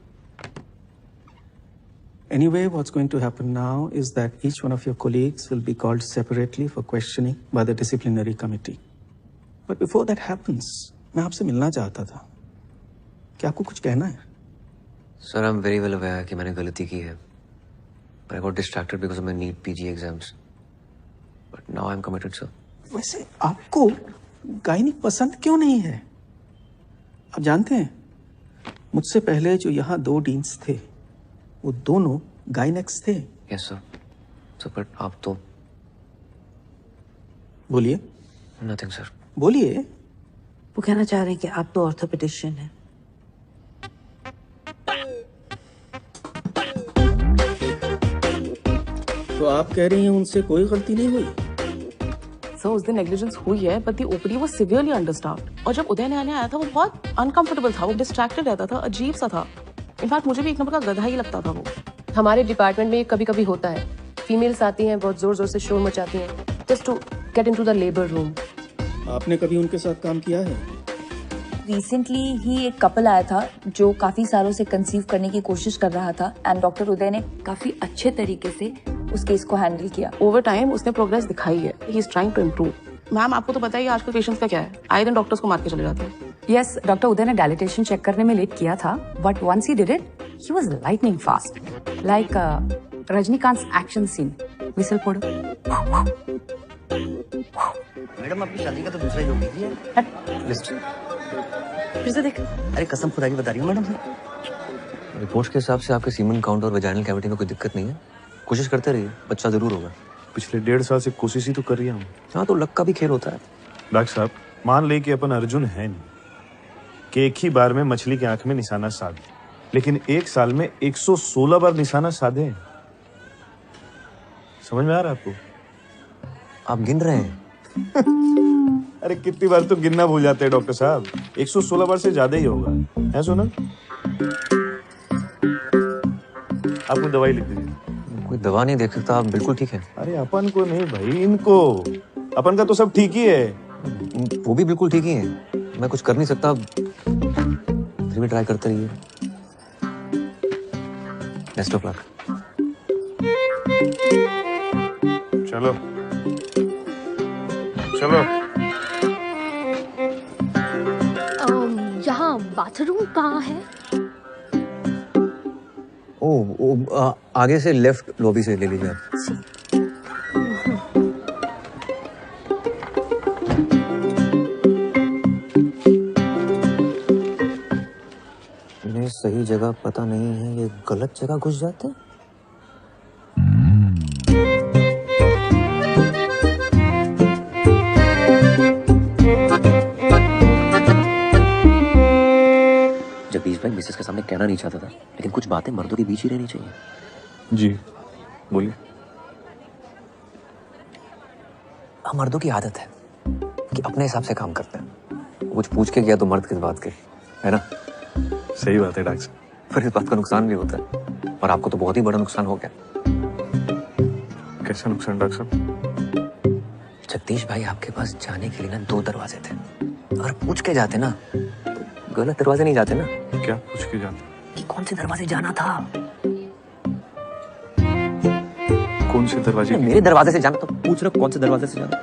Anyway, what's going to happen now is that each one of your colleagues will be called separately for questioning by the disciplinary committee. But before that happens, मैं आपसे मिलना चाहता था। क्या आपको कुछ कहना है? Sir, I'm very well aware कि मैंने गलती की है. But I got distracted because of my NEET PG exams. But now I'm committed, sir. वैसे आपको गायनी पसंद क्यों नहीं है? आप जानते हैं, मुझसे पहले जो यहाँ 2 डीन्स थे, वो दोनों गायनेक्स थे। Yes, sir. So, but आप तो बोलिए। Nothing, sir. बोलिए। वो कहना चाह रहे हैं कि आप तो ऑर्थोपेडिशियन हैं। तो आप कह रही हैं उनसे कोई गलती नहीं हुई? सर उस दिन नेग्लिजेंस हुई है, but the OPD was severely understaffed. और जब उदय नया आया था वो बहुत अनकंफर्टेबल था, वो डिस्ट्रैक्टेड रहता था, अजीब सा था। इनफैक्ट मुझे भी एक नंबर का गधा ही लगता था वो। हमारे डिपार्टमेंट में ये कभी कभी होता है। फीमेल्स आती हैं, बहुत जोर जोर से शोर मचाती हैं, just to get into the labour room. आपने कभी उनके साथ काम किया है? रिसेंटली ही एक कपल आया था जो काफी सालों से कंसीव करने की कोशिश कर रहा था एंड डॉक्टर उदय ने काफी अच्छे तरीके से उस केस को हैंडल किया। ओवर टाइम उसने प्रोग्रेस दिखाई है। He is trying to improve. Ma'am आपको तो पता ही है आजकल पेशेंट्स का क्या है, आए दिन डॉक्टर्स को मार के चले जाते हैं। यस, डॉक्टर उदय ने डायलिटेशन चेक करने में लेट किया था, but once he did it he was lightning fast, like Rajinikanth action scene. Whistle फोड़ो। मैडम आपकी शादी का तो दूसरा योग है। लिस्ट फिर से देख। अरे कसम खुदा की बता रही हूँ मैडम। रिपोर्ट्स के हिसाब से आपके सीमन काउंट और वेजाइनल कैविटी में कोई दिक्कत नहीं है। कोशिश करते रहिए, बच्चा जरूर होगा। पिछले 1.5 साल से कोशिश ही तो कर रही हूँ। हाँ, तो लक का भी खेल होता है। डॉक्टर साहब, मान ले कि अपन अर्जुन है नहीं कि एक ही बार में मछली की आंख में निशाना साध, लेकिन 1 साल में 116 बार निशाना साधे। समझ में आ रहा है आपको? आप गिन रहे हैं? अरे कितनी बार तो गिनना भूल जाते हैं डॉक्टर साहब। 116 बार से ज्यादा ही होगा। है सुना? आप कोई दवाई लिख दीजिए। कोई दवा नहीं देख सकता, आप बिल्कुल ठीक है। अरे अपन को नहीं भाई, इनको। अपन का तो सब ठीक ही है। वो भी बिल्कुल ठीक ही है। मैं कुछ कर नहीं सकता, फिर भी ट्राई करते रहिए। Best of luck. चलो चलो। यहाँ बाथरूम कहाँ है? आगे से लेफ्ट लॉबी से ले लीजिए आप। इन्हें सही जगह पता नहीं है, ये गलत जगह घुस जाते हैं। जगदीश भाई मिसेस के सामने कहना नहीं चाहता था, लेकिन कुछ बातें मर्दों के बीच ही रहनी चाहिए। जी बोलिए। हम मर्दों की आदत है कि अपने हिसाब से काम करते हैं। कुछ पूछ के गया तो मर्द किस बात के, है ना? सही बात है डॉक्टर साहब। फिर इस बात का नुकसान भी होता है, और आपको तो बहुत ही बड़ा नुकसान हो गया। कैसा नुकसान डॉक्टर साहब? जगदीश भाई आपके पास जाने के लिए ना 2 दरवाजे थे। अगर पूछ के जाते ना, गलत दरवाजे नहीं जाते ना। क्या पूछ के जाते? कि कौन से दरवाजे जाना था? कौन से दरवाजे? मेरे दरवाजे से जाना, तो पूछ रहे कौन से दरवाजे से जाना।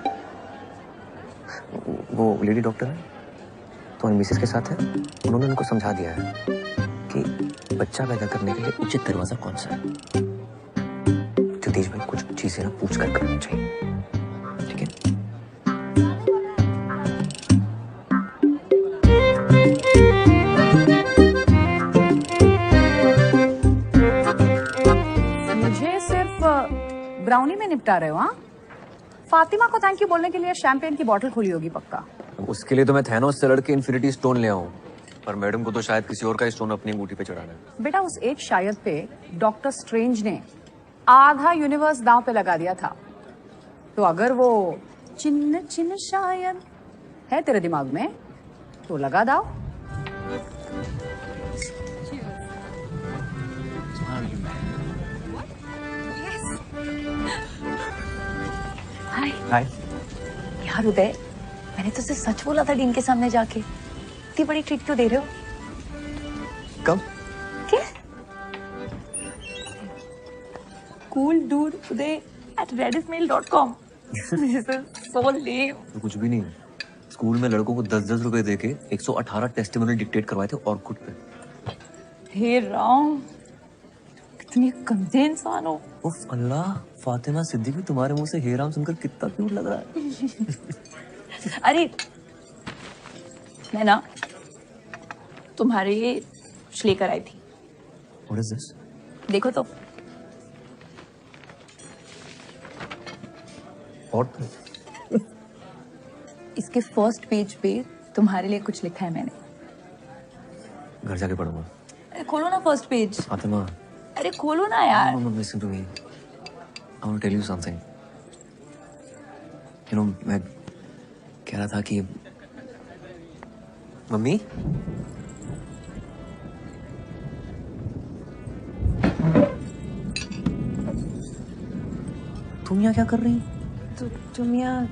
वो लेडी डॉक्टर है, तुम्हारी मिसेस के साथ है, उन्होंने उनको समझा दिया है कि बच्चा पैदा करने के लिए उचित दरवाजा कौन सा है। जगदीश भाई, कुछ चीजें ना पूछ कर करनी चाहिए, ठीक है? मुझे सिर्फ ब्राउनी में निपटा रहे हो? हाँ, फातिमा को थैंक यू बोलने के लिए शैंपेन की बोतल खुली होगी पक्का। उसके लिए तो मैं थैनोस से लड़के इन्फिनिटी स्टोन ले आऊं, पर मैडम को तो शायद किसी और का स्टोन अपनी अंगूठी पे चढ़ाना है। बेटा, उस एक शायद पे डॉक्टर स्ट्रेंज ने आधा यूनिवर्स दांव पे लगा दिया था, तो अगर वो चिन्ह चिन्ह शायद है तेरे दिमाग में तो लगा दाव। हाय हाय। यार उदय, मैंने तो सिर्फ सच बोला था डीन के सामने जाके, इतनी बड़ी ट्रीट क्यों दे रहे हो? कब? क्या? Cool dude Uday at redismail.com. This is so lame. तो कुछ भी नहीं, स्कूल में लड़कों को 10-10 रुपए देके 118 टेस्टिमोनियल डिक्टेट करवाए थे और खुद पे। हे राम, कितनी गंदे इंसान हो। उफ अल्लाह, फातिमा सिद्दीकी तुम्हारे मुंह से हे राम सुनकर कितना क्यूट लग रहा है। अरे मैं ना तुम्हारे लिए कुछ लेकर आई थी। What is this? देखो तो। और इसके फर्स्ट पेज पे तुम्हारे लिए कुछ लिखा है मैंने। घर जाके पढ़ूंगा। अरे खोलो ना फर्स्ट पेज। फातिमा, अरे खोलो ना यार। Mom, listen to me. I want to tell you something. You know, मैं कह रहा था कि मम्मी, तुम यहाँ क्या कर रही? तो तुम यहाँ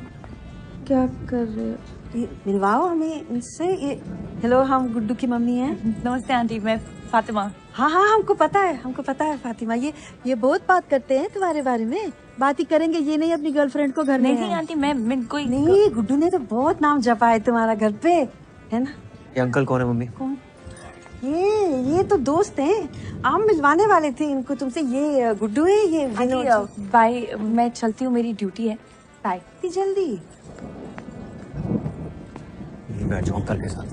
क्या कर रहे हो? ये मिलवाओ हमें इनसे। ये हेलो, हम गुड्डू की मम्मी हैं। नमस्ते आंटी, मैं फातिमा। हाँ हाँ, हमको पता है फातिमा। ये बहुत बात करते हैं तुम्हारे बारे में, बात ही करेंगे। ये नहीं अपनी गर्लफ्रेंड को घर में। नहीं आंटी, मैं कोई नहीं, गुड्डू ने तो बहुत नाम जपा है तुम्हारा घर पे, है ना? ये अंकल कौन है मम्मी? कौन? ये तो दोस्त हैं। हम मिलवाने वाले थे इनको तुमसे। ये गुड्डू है, ये विनोद। बाय, मैं चलती हूँ, मेरी ड्यूटी है। बाय। जल्दी बैठ जाओ अंकल के साथ।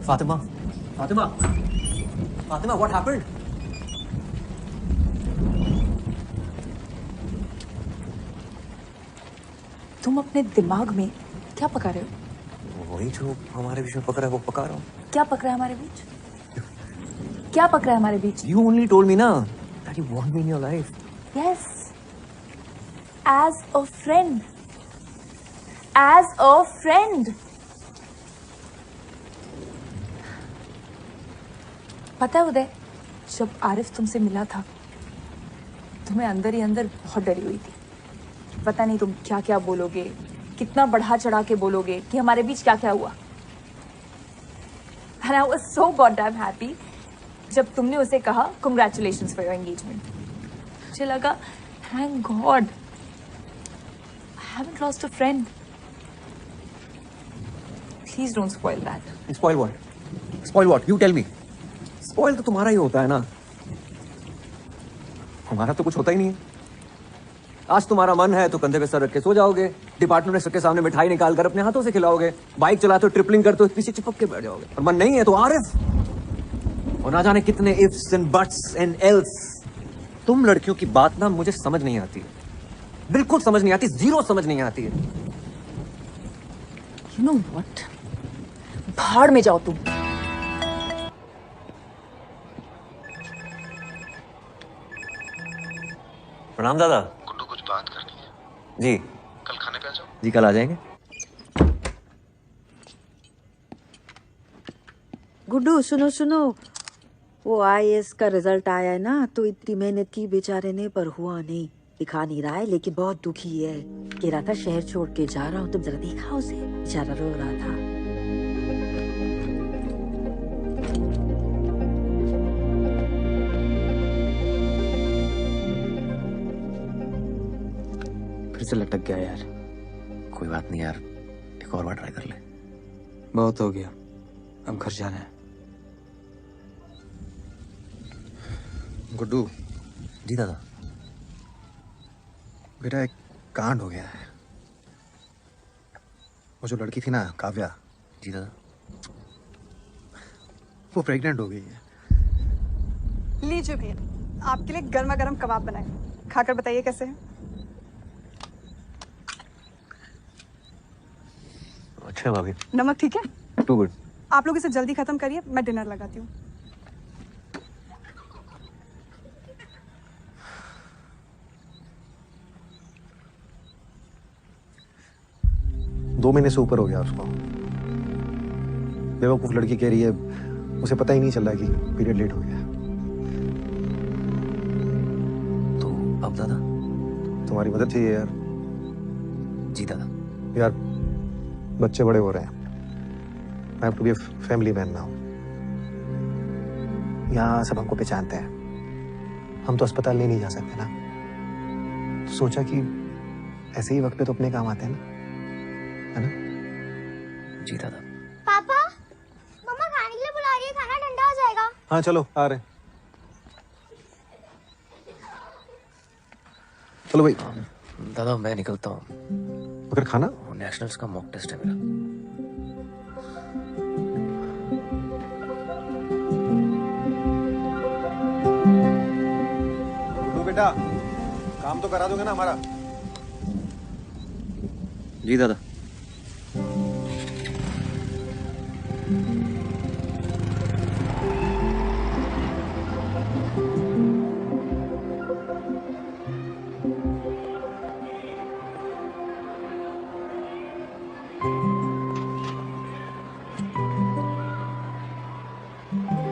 Fatima, Fatima, Fatima, what happened? तुम अपने दिमाग में क्या पका रहे हो? वही जो हमारे बीच में पक रहा है वो पका रहा हूँ। क्या पक रहा है हमारे बीच? क्या पक रहा है हमारे बीच? You only told me ना that you want me in your life. Yes, as a friend. As a friend. पता है उदय, जब आरिफ तुमसे मिला था तो मैं अंदर ही अंदर बहुत डरी हुई थी। पता नहीं तुम क्या क्या बोलोगे, कितना बढ़ा चढ़ा के बोलोगे कि हमारे बीच क्या क्या हुआ। And I was so goddamn happy जब तुमने उसे कहा congratulations for your engagement. मुझे लगा thank God I haven't lost a friend. Please don't spoil that. Spoil what? Spoil what? You tell me. Spoil तो तुम्हारा ही होता है ना, हमारा तो कुछ होता ही नहीं है। आज तुम्हारा मन है तो कंधे पे सर रख के सो जाओगे, डिपार्टमेंट में सबके सामने मिठाई निकाल कर अपने हाथों से खिलाओगे, बाइक चलाते हो ट्रिपलिंग करते हो पीछे चिपक के बैठ जाओगे। और मन नहीं है तो आरिफ, और ना जाने कितने ifs and buts and else. तुम लड़कियों की बात ना मुझे समझ नहीं आती, बिल्कुल समझ नहीं आती, जीरो समझ नहीं आती है। You know what? भाड़ में जाओ तुम। प्रणाम दादा। गुड्डू, कुछ बात करनी है। जी कल खाने पे आ जाओ। जी कल आ जाएंगे। गुड्डू सुनो, वो IAS का रिजल्ट आया है ना, तो इतनी मेहनत की बेचारे ने, पर हुआ नहीं। दिखा नहीं रहा है लेकिन बहुत दुखी है। कह रहा था शहर छोड़ के जा रहा हूँ, तुम जरा देखा उसे, बेचारा रो रहा था। फिर से लटक गया यार। कोई बात नहीं यार, एक और बार ट्राई कर ले। बहुत हो गया, अब घर जाना है। गुड्डू। जी दादा। बेटा एक कांड हो गया है। वो जो लड़की थी ना काव्या। जी दादा। वो प्रेग्नेंट हो गई है। लीजिए भैया, आपके लिए गर्मा गर्म कबाब बनाए, खाकर बताइए कैसे है। अच्छा भाभी। नमक ठीक है? Too good. आप लोग इसे जल्दी खत्म करिए, मैं डिनर लगाती हूँ। दो महीने से ऊपर हो गया उसको। बेवकूफ लड़की कह रही है उसे पता ही नहीं चल रहा कि पीरियड लेट हो गया। तो अब दादा तुम्हारी मदद चाहिए यार। जी दादा। यार बच्चे बड़े हो रहे हैं। I have to be a family man now. यहाँ सब हमको पहचानते हैं। हम तो अस्पताल नहीं जा सकते ना। तो सोचा कि ऐसे ही वक्त पे तो अपने काम आते हैं ना, है ना? जी दादा। पापा, मम्मा खाने के लिए बुला रही है, खाना ठंडा हो जाएगा। हाँ चलो आ रहे हैं। चलो भाई। दादा मैं निकलता हूँ। मगर खाना? नेशनल्स का मॉक टेस्ट है मेरा। बेटा काम तो करा दोगे ना हमारा? जी दादा।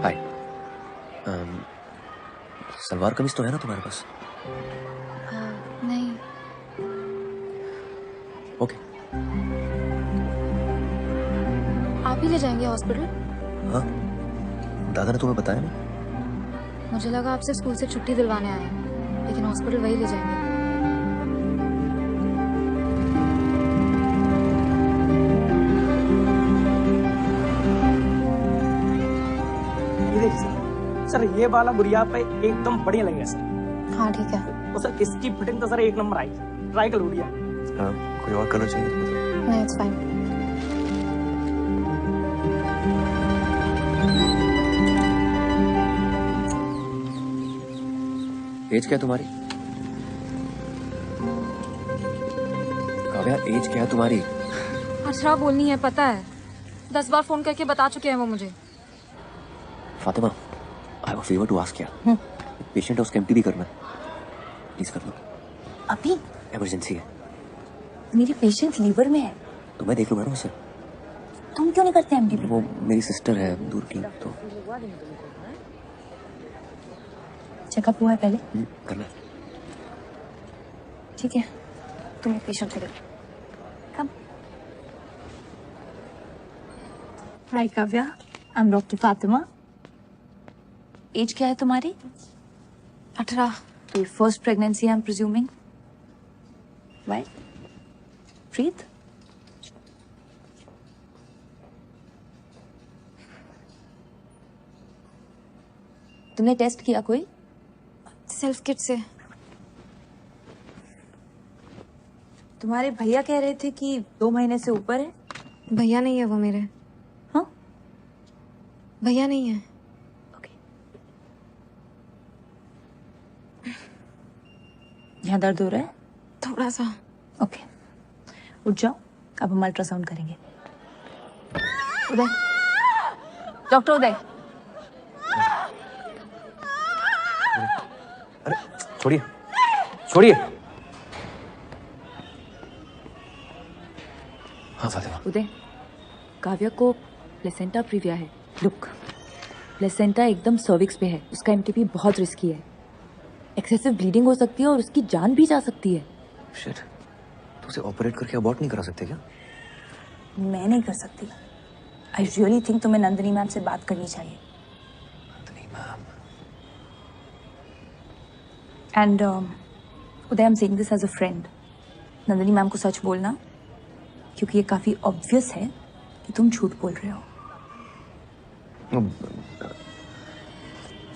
हाय। सलवार कमीज तो है ना तुम्हारे पास? नहीं। ओके। आप ही ले जाएंगे हॉस्पिटल? हाँ दादा ने तुम्हें बताया नहीं? मुझे लगा आपसे स्कूल से छुट्टी दिलवाने आए हैं, लेकिन हॉस्पिटल वही ले जाएंगे। ये देखिए सर, ये वाला गुड़िया पे एकदम बढ़िया लगेगा सर। हाँ ठीक है। तो सर इसकी फिटिंग तो सर एक नंबर आई, ट्राई कर गुड़िया। कोई और कलर चाहिए तो बताओ। नहीं, इट्स फाइन। एज क्या है तुम्हारी? काव्या एज क्या है तुम्हारी? अर्चना बोलनी है, पता है। 10 बार फोन करके बता चुके हैं वो मुझे। Fatima, I have a favour to ask यार। पेशेंट है, उसका एमटीबी करना है, प्लीज कर लो। अभी? इमरजेंसी है। मेरी पेशेंट लीवर में है। तो मैं देख लूंगा ना उसे। तुम क्यों नहीं करते एमटीबी? वो मेरी सिस्टर है दूर की, तो चेकअप हुआ है पहले? करना। ठीक है, तुम एक पेशेंट को देखो। Come. Hi Kavya, I am doctor Fatima. Age क्या है तुम्हारी? 18। तो first pregnancy I am presuming. Why? Breathe. तुमने टेस्ट किया कोई? सेल्फ किट से। तुम्हारे भैया कह रहे थे कि 2 महीने से ऊपर है। भैया नहीं है वो मेरे। हाँ? भैया नहीं है। यहाँ दर्द हो रहा है? थोड़ा सा। ओके, उठ जाओ, अब हम अल्ट्रासाउंड करेंगे। उदय, डॉक्टर उदय। अरे छोड़िए, छोड़िए। हाँ फातिमा। उदय, काव्या को प्लेसेंटा प्रीविया है। लुक, प्लेसेंटा एकदम सर्विक्स पे है, उसका एमटीपी बहुत रिस्की है। एक्सेसिव ब्लीडिंग हो सकती है और उसकी जान भी जा सकती है। शिट, तो उसे ऑपरेट करके अबॉर्ट नहीं करा सकते क्या? मैं नहीं कर सकती। आई रियली थिंक तुम्हें नंदिनी मैम से बात करनी चाहिए। Nandini ma'am. And Uday, I am saying this as a friend. Nandini ma'am को सच बोलना, क्योंकि ये काफी ऑब्वियस है कि तुम झूठ बोल रहे हो।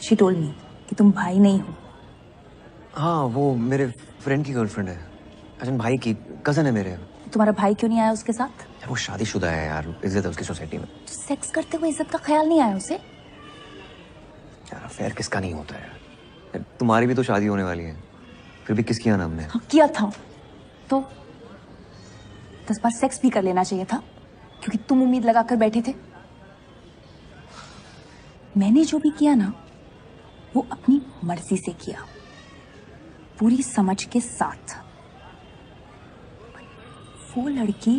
शी टोल्ड मी कि तुम भाई नहीं हो। हाँ, वो मेरे फ्रेंड की गर्लफ्रेंड है। अजन भाई की कजन है मेरे। तुम्हारा भाई क्यों नहीं आया उसके साथ? यार वो शादीशुदा है यार, इज्जत है उसकी सोसाइटी में। सेक्स करते हुए इज्जत का ख्याल नहीं आया उसे? यार अफेयर किसका नहीं होता है यार, तुम्हारी भी तो शादी होने वाली है, फिर भी किस किया ना हमने? हाँ, किया था तो 10 बार सेक्स भी कर लेना चाहिए था, क्योंकि तुम उम्मीद लगाकर बैठे थे। मैंने जो भी किया ना वो अपनी मर्जी से किया, पूरी समझ के साथ। वो लड़की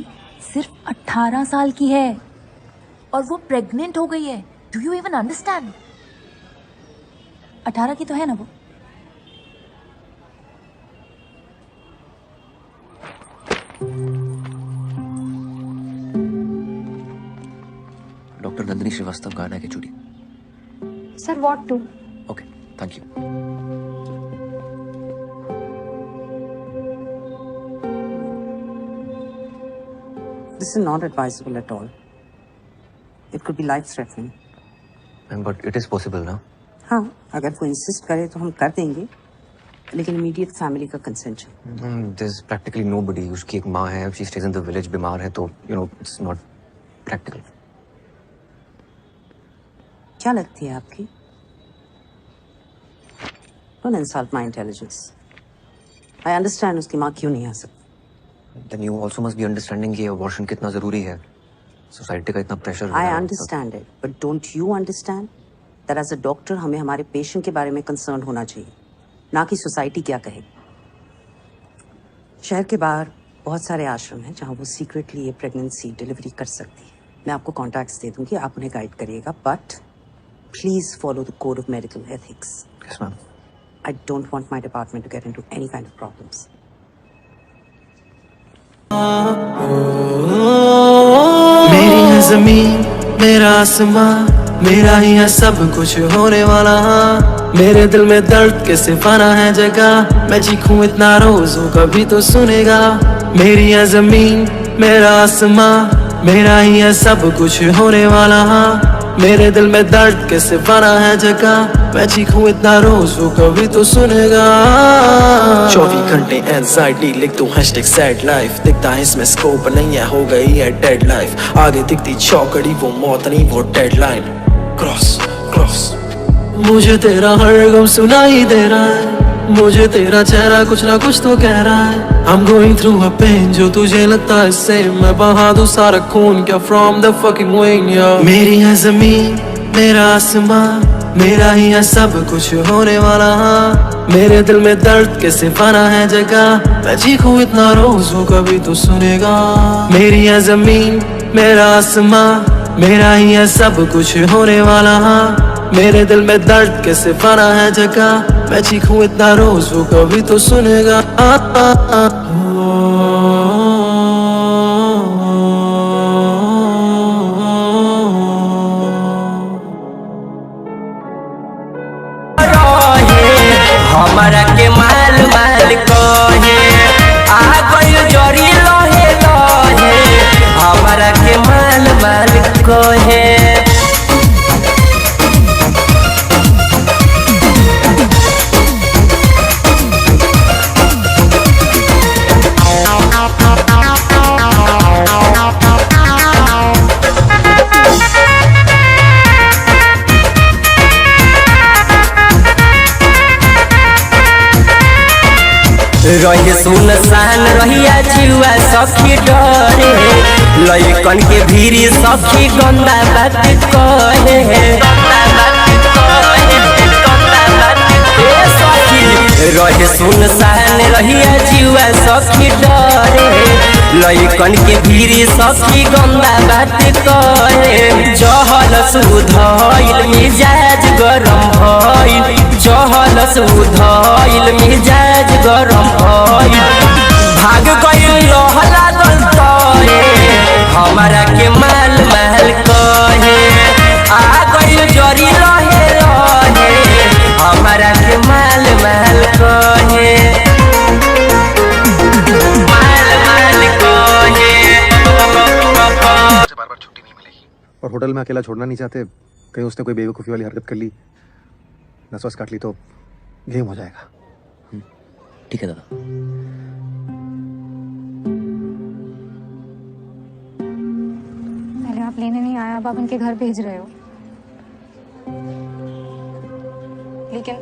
सिर्फ 18 साल की है और वो प्रेग्नेंट हो गई है। Do you even understand? 18 की तो है ना वो। डॉक्टर नंदिनी श्रीवास्तव गाना की चूड़ी। Sir what to? Okay, thank you. This is not advisable at all. It could be life-threatening. But it is possible ना? हाँ, अगर वो इंसिस्ट करे तो हम कर देंगे, लेकिन immediate family का consent चाहिए। There's practically nobody. उसकी एक माँ है, she stays in the village, बीमार है तो it's not practical. क्या लगती है आपकी? Don't insult my intelligence. I understand उसकी माँ क्यों नहीं आ सकती। Then you also must be understanding कि abortion कितना जरूरी है। सोसाइटी का इतना pressure. I understand it, but don't you understand that as a doctor हमें हमारे पेशेंट के बारे में कंसर्न होना चाहिए, ना कि सोसाइटी क्या कहेगी। शहर के बाहर बहुत सारे आश्रम हैं जहाँ वो सीक्रेटली ये प्रेगनेंसी डिलीवरी कर सकती है। मैं आपको कॉन्टैक्ट्स दे दूंगी, आप उन्हें गाइड करिएगा, but please follow the code of medical ethics. Yes, ma'am. I don't want my department to get into any kind of problems. मेरी है जमीन, मेरा आसमां, मेरा ही है सब कुछ होने वाला। मेरे दिल में दर्द के सिफाना है जगह, मैं चीखूं इतना रोज हो कभी तो सुनेगा। मेरी है जमीन, मेरा आसमां, मेरा ही है सब कुछ होने वाला। मेरे दिल में दर्द के सिफाना है जगह, मैं चीखूं इतना रोज वो कभी तो सुनेगा। 24 घंटे एंजाइटी लिख दूं हैशटैग सैड लाइफ, दिखता है इसमें स्कोप नहीं है, हो गई है डेड लाइफ। आगे दिखती चौकड़ी वो मौत नहीं वो डेडलाइन। क्रॉस क्रॉस मुझे तेरा हर गम सुनाई दे रहा है, मुझे तेरा चेहरा कुछ ना कुछ तो कह रहा है। I'm going through a pain जो तुझे लगता है सेम, मैं बहा दूं सारा खून क्या from the fucking wing, yeah। मेरी है जमीन, मेरा आसमां, मेरा ही है सब कुछ होने वाला। मेरे दिल में दर्द के सिफाना है जगह, मैं चीखूं इतना रोज वो कभी तो सुनेगा। मेरी है जमीन, मेरा आसमां, मेरा ही है सब कुछ होने वाला। मेरे दिल में दर्द के सिफाना है जगह, मैं चीखूं इतना रोज वो कभी तो सुनेगा। हमारा के माल माल कहे आ गइल जरी लहे लहे, हमारा के माल माल कहे। रही सुनसान रहिया जुआ सखी डरे, लइकन के भीरी सखी गंदा बात कहे। रहे सुनसान रहिया जुआ सखी डरे, लइकन के भीरी सखी गंदा बात कहे। जहल सुधइल मिजाज गरम भइल, जहल सुधइल मिजाज गरम भइल। भाग गइल लहला दल तोरे, हमारा के माल माल कहे आ गइल जरी रहे रहे, हमारा के माल माल कहे। माल माल कहे। और होटल में अकेला छोड़ना नहीं चाहते कहीं उसने कोई बेवकूफ़ी वाली हरकत कर ली, नस वस काट ली तो गेम हो जाएगा। ठीक है दादा। पहले आप लेने नहीं आए, अब आप उनके घर भेज रहे हो। लेकिन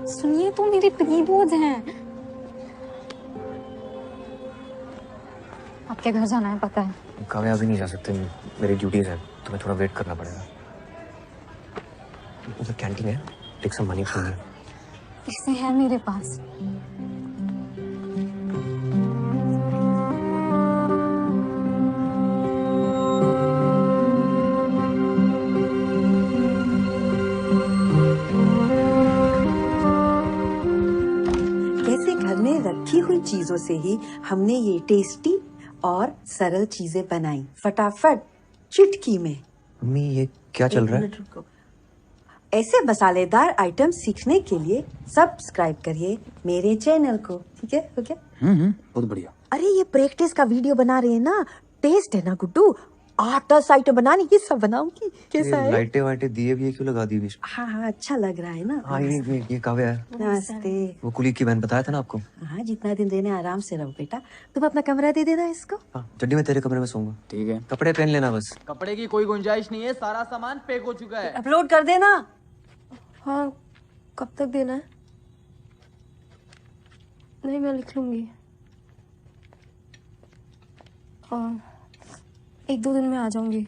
सुनिए, तो मेरे प्री-बोर्ड्स हैं। आपके घर जाना है, पता है। काव्या अभी नहीं जा सकते, मेरी ड्यूटीज है, तुम्हें थोड़ा वेट करना पड़ेगा। उधर कैंटीन है, take some money from here. पैसे हैं मेरे पास। कैसे घर में रखी हुई चीजों से ही हमने ये टेस्टी और सरल चीजें बनाई, फटाफट चुटकी में। मम्मी ये क्या चल रहा है? एक मिनट रुको। ऐसे मसालेदार आइटम सीखने के लिए सब्सक्राइब करिए मेरे चैनल को, ठीक है? हो गया? बहुत बढ़िया। अरे ये प्रैक्टिस का वीडियो बना रही है ना, टेस्ट है ना गुड्डू, 8-10 आइटम बनानी, ये सब बनाऊंगी। कैसा है? लाइटें वाइटें दिए भी है, क्यों लगा दी बीच में? हाँ हाँ, अच्छा लग रहा है ना। हाँ ये काव्या है, नमस्ते। वो कुली की बहन, बताया था ना आपको। हाँ, जितना दिन देने आराम से रहो बेटा। तुम अपना कमरा दे देना इसको। हाँ, चड्डी में तेरे कमरे में सोऊंगा। ठीक है। कपड़े पहन लेना बस। कपड़े की कोई गुंजाइश नहीं है, सारा सामान पैक हो चुका है। अपलोड कर देना। हाँ, कब तक देना है? नहीं, मैं लिख लूंगी। हाँ, 1-2 दिन में आ जाऊंगी।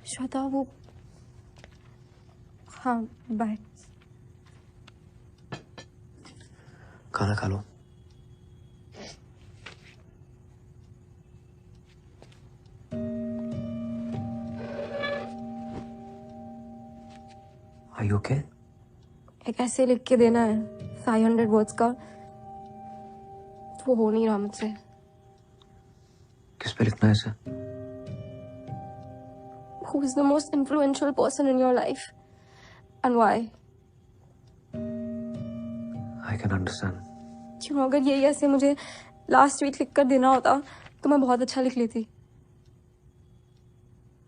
श्वेता, वो हाँ, बाय। खाना खा लो। Are you okay? एक ऐसे लिख के देना है 500 वर्ड्स का, वो हो नहीं रहा मुझसे। किस पे लिखना है इसे? Who is the most influential person in your life and why? I can understand. क्यों, अगर यही ऐसे मुझे लास्ट वीक लिख कर देना होता तो मैं बहुत अच्छा लिख लेती।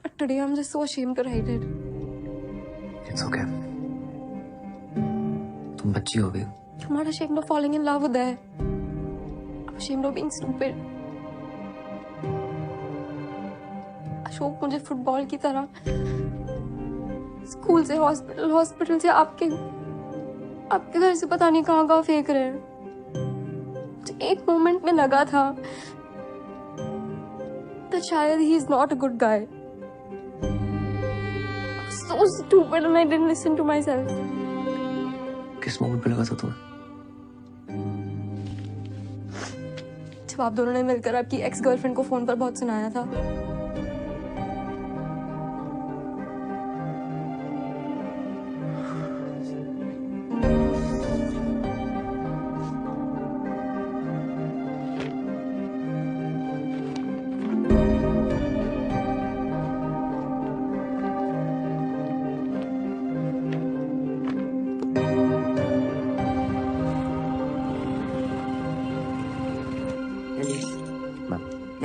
But today I'm just so ashamed to write it. It's okay. तुम बच्ची हो गई। I'm not ashamed of falling in love with her. I'm ashamed of being stupid. Ashok मुझे फुटबॉल की तरह स्कूल से हॉस्पिटल, हॉस्पिटल से आपके घर से पता नहीं कहाँ फेंक रहे हैं। मुझे एक मोमेंट में लगा था that शायद he is not a good guy. I was so stupid and I didn't listen to myself. किस मोमेंट पे लगा था तुम्हें? जब आप दोनों ने मिलकर आपकी एक्स गर्लफ्रेंड को फोन पर बहुत सुनाया था।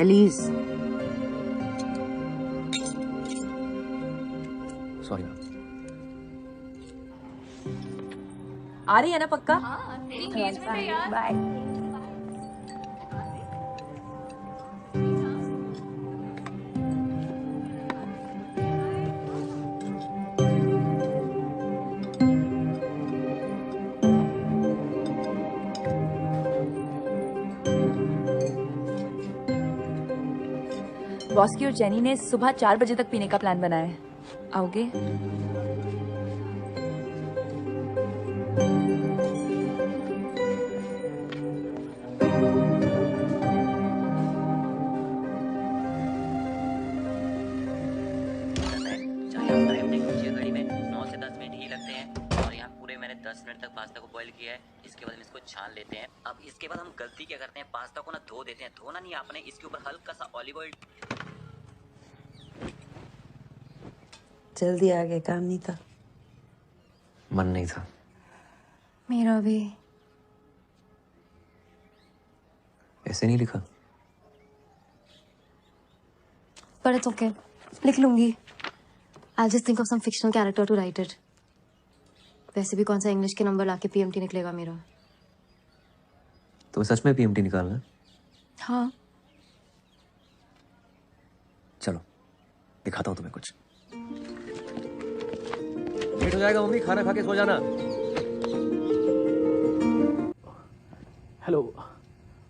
Alice, sorry. आ रही है ना पक्का? बाय। बॉस की और जेनी ने सुबह 4 बजे तक पीने का प्लान बनाया है। आओगे? घड़ी में 9 से 10 मिनट ही लगते हैं और यहाँ पूरे मैंने 10 मिनट तक पास्ता को बॉईल किया है। इसके बाद हम इसको छान लेते हैं। अब इसके बाद हम गलती क्या करते हैं, पास्ता को ना धो देते हैं। धोना नहीं आपने, इसके ऊपर हल्का सा ऑलिव ऑयल। जल्दी आ गए, काम नहीं था। मन नहीं था। मेरा भी। ऐसे नहीं लिखा। But it's okay. लिख लूंगी। I'll just think of some fictional character to write it. वैसे भी कौन सा इंग्लिश के नंबर लाके पीएमटी निकलेगा मेरा। तो सच में पीएमटी निकालना है? हाँ। चलो दिखाता हूँ तुम्हें कुछ। लेट हो जाएगा मम्मी, खाना खा के सो जाना। Hello,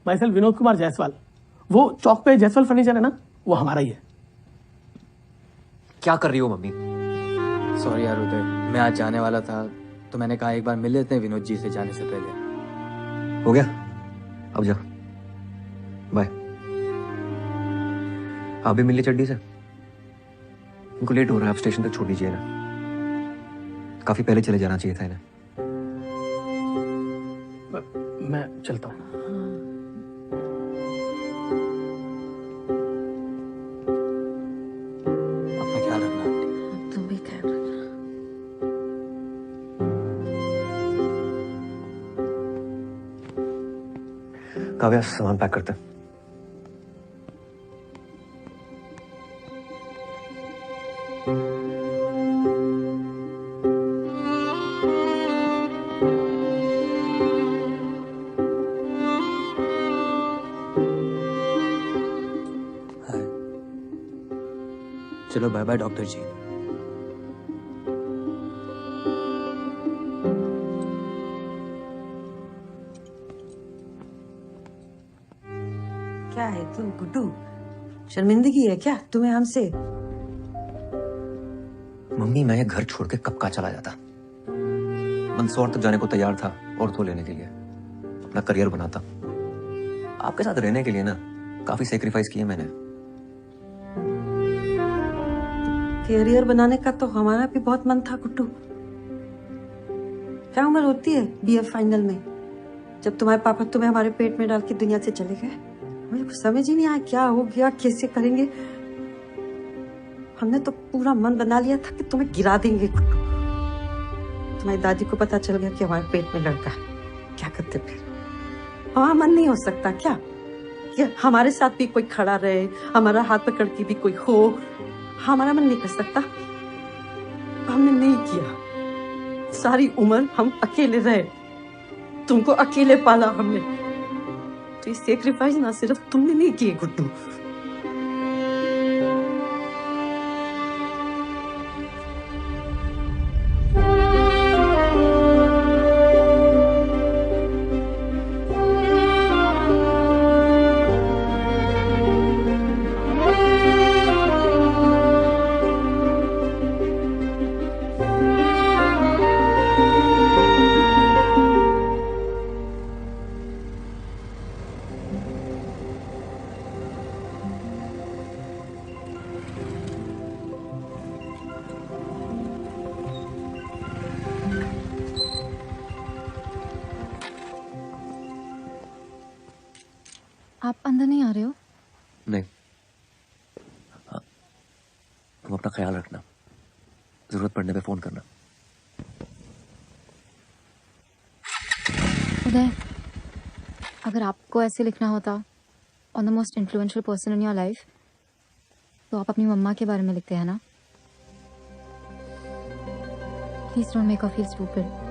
my self Vinod Kumar Jaiswal. वो चौक पे जायसवाल फर्नीचर है ना, वो हमारा ही है। क्या कर रही हो मम्मी? सॉरी यार उदय, मैं आज जाने वाला था तो मैंने कहा एक बार मिल लेते हैं विनोद जी से जाने से पहले। हो गया, अब जा, बाय। आप भी मिलिए चड्डी से। इनको लेट हो रहा है, आप स्टेशन तक छोड़ दीजिए ना। काफी पहले चले जाना चाहिए था इन्हें। मैं चलता हूँ। अपना ख्याल रखना। तुम भी ख्याल रखना। काव्या, सामान पैक करते हैं। चलो बाय बाय डॉक्टर जी। क्या है तू गुड्डू, शर्मिंदगी है क्या तुम्हें हमसे? मम्मी मैं ये घर छोड़ के कब का चला जाता। मंदसौर तक जाने को तैयार था ऑर्थो लेने के लिए, अपना करियर बनाता। आपके साथ रहने के लिए ना काफी सेक्रीफाइस किए मैंने। करियर बनाने का तो हमारा भी बहुत मन था गुड्डू। क्या उम्र होती है बीएफ फाइनल में, जब तुम्हारे पापा तुम्हें हमारे पेट में डाल के दुनिया से चले गए? मुझे कुछ समझ ही नहीं आया क्या हो गया, कैसे करेंगे। हमने तो पूरा मन बना लिया था कि तुम्हें गिरा देंगे गुड्डू। तुम्हारी दादी को पता चल गया कि हमारे पेट में लड़का है, क्या करते फिर? हमारा मन नहीं हो सकता क्या कि हमारे साथ भी कोई खड़ा रहे, हमारा हाथ पकड़ के भी कोई हो? हमारा मन नहीं कर सकता। हमने नहीं किया। सारी उम्र हम अकेले रहे, तुमको अकेले पाला हमने। तो ये सेक्रीफाइस ना सिर्फ तुमने नहीं किए गुड्डू। आप अंदर नहीं आ रहे हो? नहीं, तुम अपना ख्याल रखना, जरूरत पड़ने पे फोन करना। उदय, अगर आपको ऐसे लिखना होता on the most influential person in your life, तो आप अपनी मम्मा के बारे में लिखते हैं ना। Please don't make her feel stupid.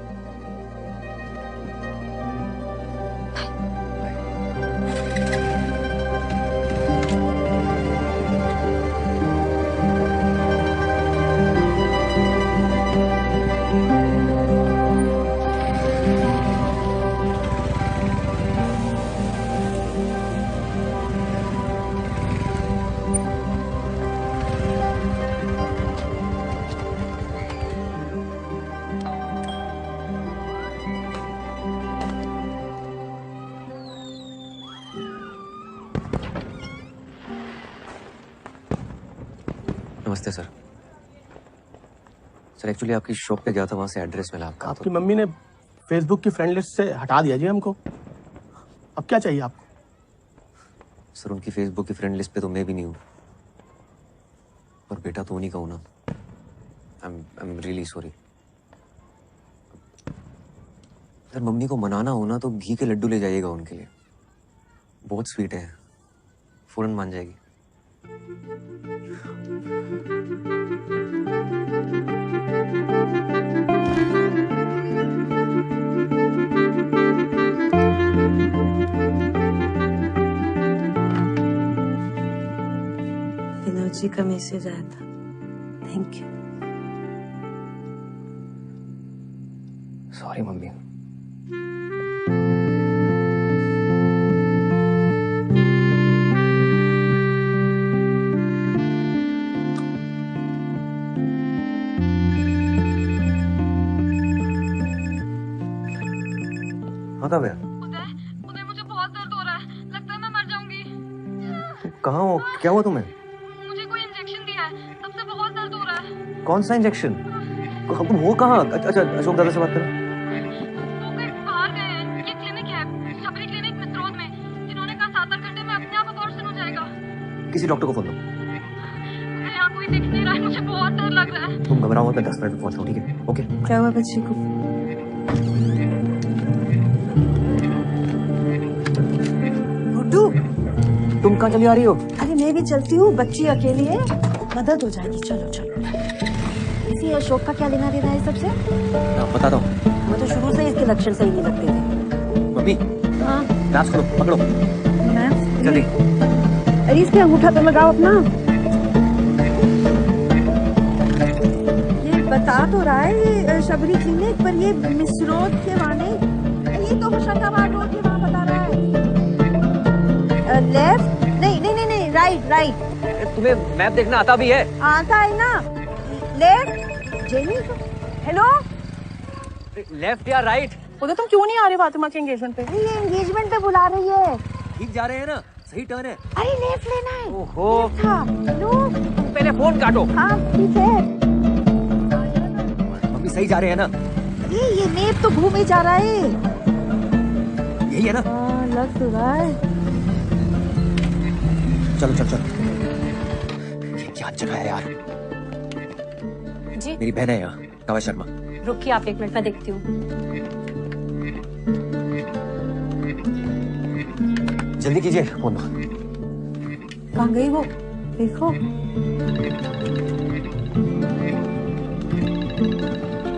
नमस्ते सर। सर एक्चुअली आपकी शॉप पे गया था, वहां से एड्रेस मिला आपका। आपकी मम्मी ने फेसबुक की फ्रेंड लिस्ट से हटा दिया जी हमको। अब क्या चाहिए आपको? सर उनकी फेसबुक की फ्रेंड लिस्ट पे तो मैं भी नहीं हूँ, पर बेटा तो उन्हीं का हूँ ना। I am really sorry. Sir mummy को मनाना हो ना तो घी के लड्डू ले जाइएगा उनके लिए, बहुत स्वीट है, फौरन मान जाएगी। विनोद जी का मैसेज आया था, थैंक यू। Sorry mummy. हाँ कब है? उदय मुझे बहुत दर्द हो रहा है, लगता है मैं मर जाऊंगी। कहाँ हो? क्या हुआ तुम्हें? मुझे कोई इंजेक्शन दिया है, तब से बहुत दर्द हो रहा है। कौन सा इंजेक्शन? तुम हो कहाँ? अच्छा अशोक दादा से बात करो। वो कहीं बाहर गए हैं, ये क्लिनिक है, शबरी क्लिनिक मित्रोद में। इन्होंने कहा 7-8 घंटे में अपने आप अबॉर्शन हो जाएगा। किसी डॉक्टर को फोन दो। उदय यहाँ कोई दिख नहीं रहा है, मुझे बहुत डर लग रहा है। तुम घबराओ मत, मैं 10 मिनट में पहुंच रहा हूँ, ठीक है? ओके। क्या हुआ बच्ची को? गुड्डू, तुम कहाँ चली आ रही हो? अरे मैं भी चलती हूँ, बच्ची अकेली है, मदद हो जाएगी। चलो चलो। इसी अशोक का क्या लेना देना है सबसे? बताता हूँ। मुझे शुरू से इसके लक्षण सही नहीं लगते थे। मम्मी, हाँ ग्लास खोलो, पकड़ो मैम, जल्दी। अरे इसके अंगूठा तो लगाओ अपना। ये बता तो रहा है ये शबरी क्लिनिक, पर ये मिसरोद के वाले, ये तो होशंगाबाद रोड के वहाँ बता रहा है। लेफ्ट? नहीं, राइट। तुम्हें मैप देखना आता भी है? आता है ना। लेफ्ट? Jenny, hello? लेफ्ट या राइट? उधर तुम क्यों नहीं आ रहे फातिमा के एंगेजमेंट पे? ये एंगेजमेंट पे बुला रही है। ठीक जा रहे हैं ना? सही टर्न है। अरे लेफ्ट लेना है। ओहो। हेलो? तुम पहले फोन काटो। हाँ ठीक है। मम्मी सही जा रहे हैं ना? ये नेप तो घूम ही जा रहा है। यही है ना? हाँ लग तो रहा है। चलो। ये क्या जगह है यार? जी मेरी बहन है यहाँ, काव्या शर्मा। रुकिए आप 1 मिनट में देखती हूँ। जल्दी कीजिए फोन। कहाँ गई वो? देखो।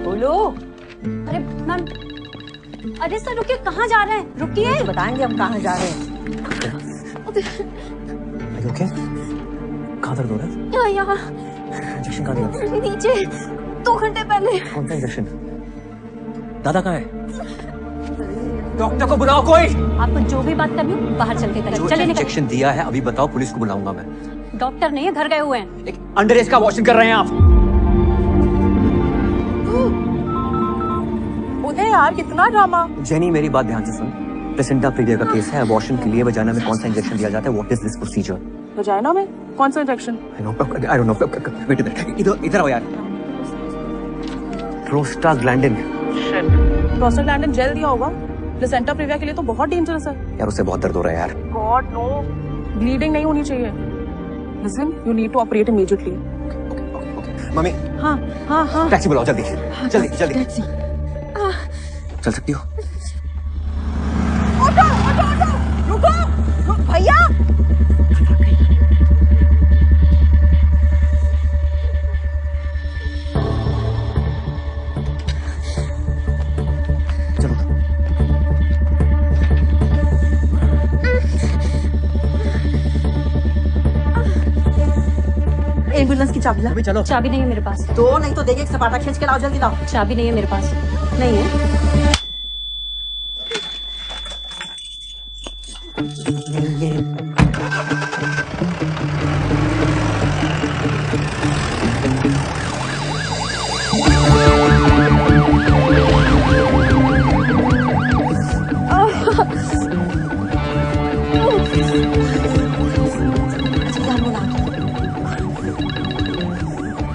बोलो। अरे मैम, अरे सर रुकिए, कहाँ जा रहे हैं? रुकिए, बताएंगे हम कहाँ जा रहे हैं। ओके? कहाँ दर्द हो रहा है? यहाँ इंजेक्शन कहाँ दिया? नीचे 2 घंटे पहले। कौन सा इंजेक्शन? दादा कहाँ है? डॉक्टर को बुलाओ कोई। आपको जो भी बात करनी हो बाहर चल के करें। चलिए निकल। इंजेक्शन दिया है अभी बताओ, पुलिस को बुलाऊंगा मैं। डॉक्टर नहीं है, घर गए हुए हैं। एक अंडर एज का वॉशिंग कर रहे हैं आप। उदय यार कितना ड्रामा। जेनी मेरी बात ध्यान से सुन। प्लेसेंटा प्रीविया का केस है। अबॉर्शन के लिए वजाइना में कौन सा इंजेक्शन दिया जाता है? What is this procedure? Vagina में कौन सा injection? I don't know. Wait इधर आओ यार। प्रोस्टाग्लैंडिन। प्रोस्टाग्लैंडिन जेल दिया होगा। प्लेसेंटा प्रीविया के लिए तो बहुत डेंजरस है यार, उससे बहुत दर्द हो रहा है यार। गॉड नो, ब्लीडिंग नहीं होनी चाहिए। Listen, you need to operate immediately. Mummy. हाँ। टैक्सी बुलाओ जल्दी। जल्दी। चल सकती हो? ऑटो, रुको भैया। एम्बुलेंस की चाबी ला। चलो। चाबी नहीं है मेरे पास। तो नहीं तो देखे, सपाटा खींच के लाओ, जल्दी लाओ। चाबी नहीं है मेरे पास। नहीं है?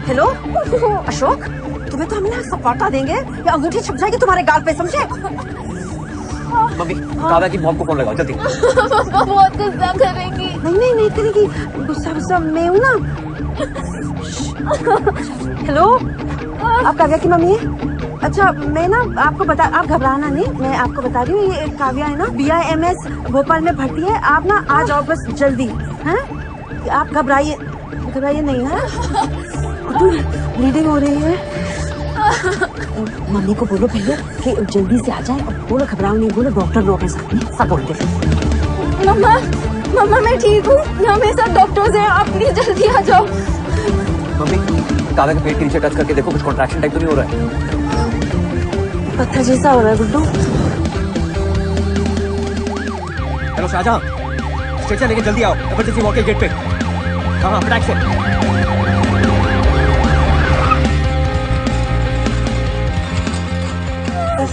हेलो अशोक, तुम्हें तो हम ना सपाटा देंगे या अंगूठी छप जाएगी तुम्हारे गाल पे, समझे? मम्मी, काव्या की मॉम को फोन लगाओ जल्दी। बहुत गुस्सा करेंगी। नहीं करेगी। गुस्सा मैं हूँ ना। हेलो, आप काव्या की मम्मी है? अच्छा मैं ना आपको बता, आप घबराना नहीं, मैं आपको बता रही हूँ, ये काव्या है ना BIMS भोपाल में भर्ती है। आप ना आ जाओ बस जल्दी। हैं? आप घबराइए नहीं है। ब्लीडिंग हो रही है। मम्मी को बोलो भैया कि जल्दी से आ जाए। बोलो घबराओ नहीं, बोलो डॉक्टर लोग हैं साथ में, सब बोलते हैं। मम्मा मैं ठीक हूँ, यहाँ मेरे साथ डॉक्टर्स हैं, आप प्लीज जल्दी आ जाओ। मम्मी काव्या के पेट के नीचे टच करके देखो, कुछ कॉन्ट्रैक्शन टाइप तो नहीं हो रहा है? पत्थर जैसा हो रहा है गुड्डू। हेलो शाहजहां, स्ट्रेचर लेके जल्दी आओ, इमरजेंसी वार्ड के गेट पे। हाँ फटाक से। बस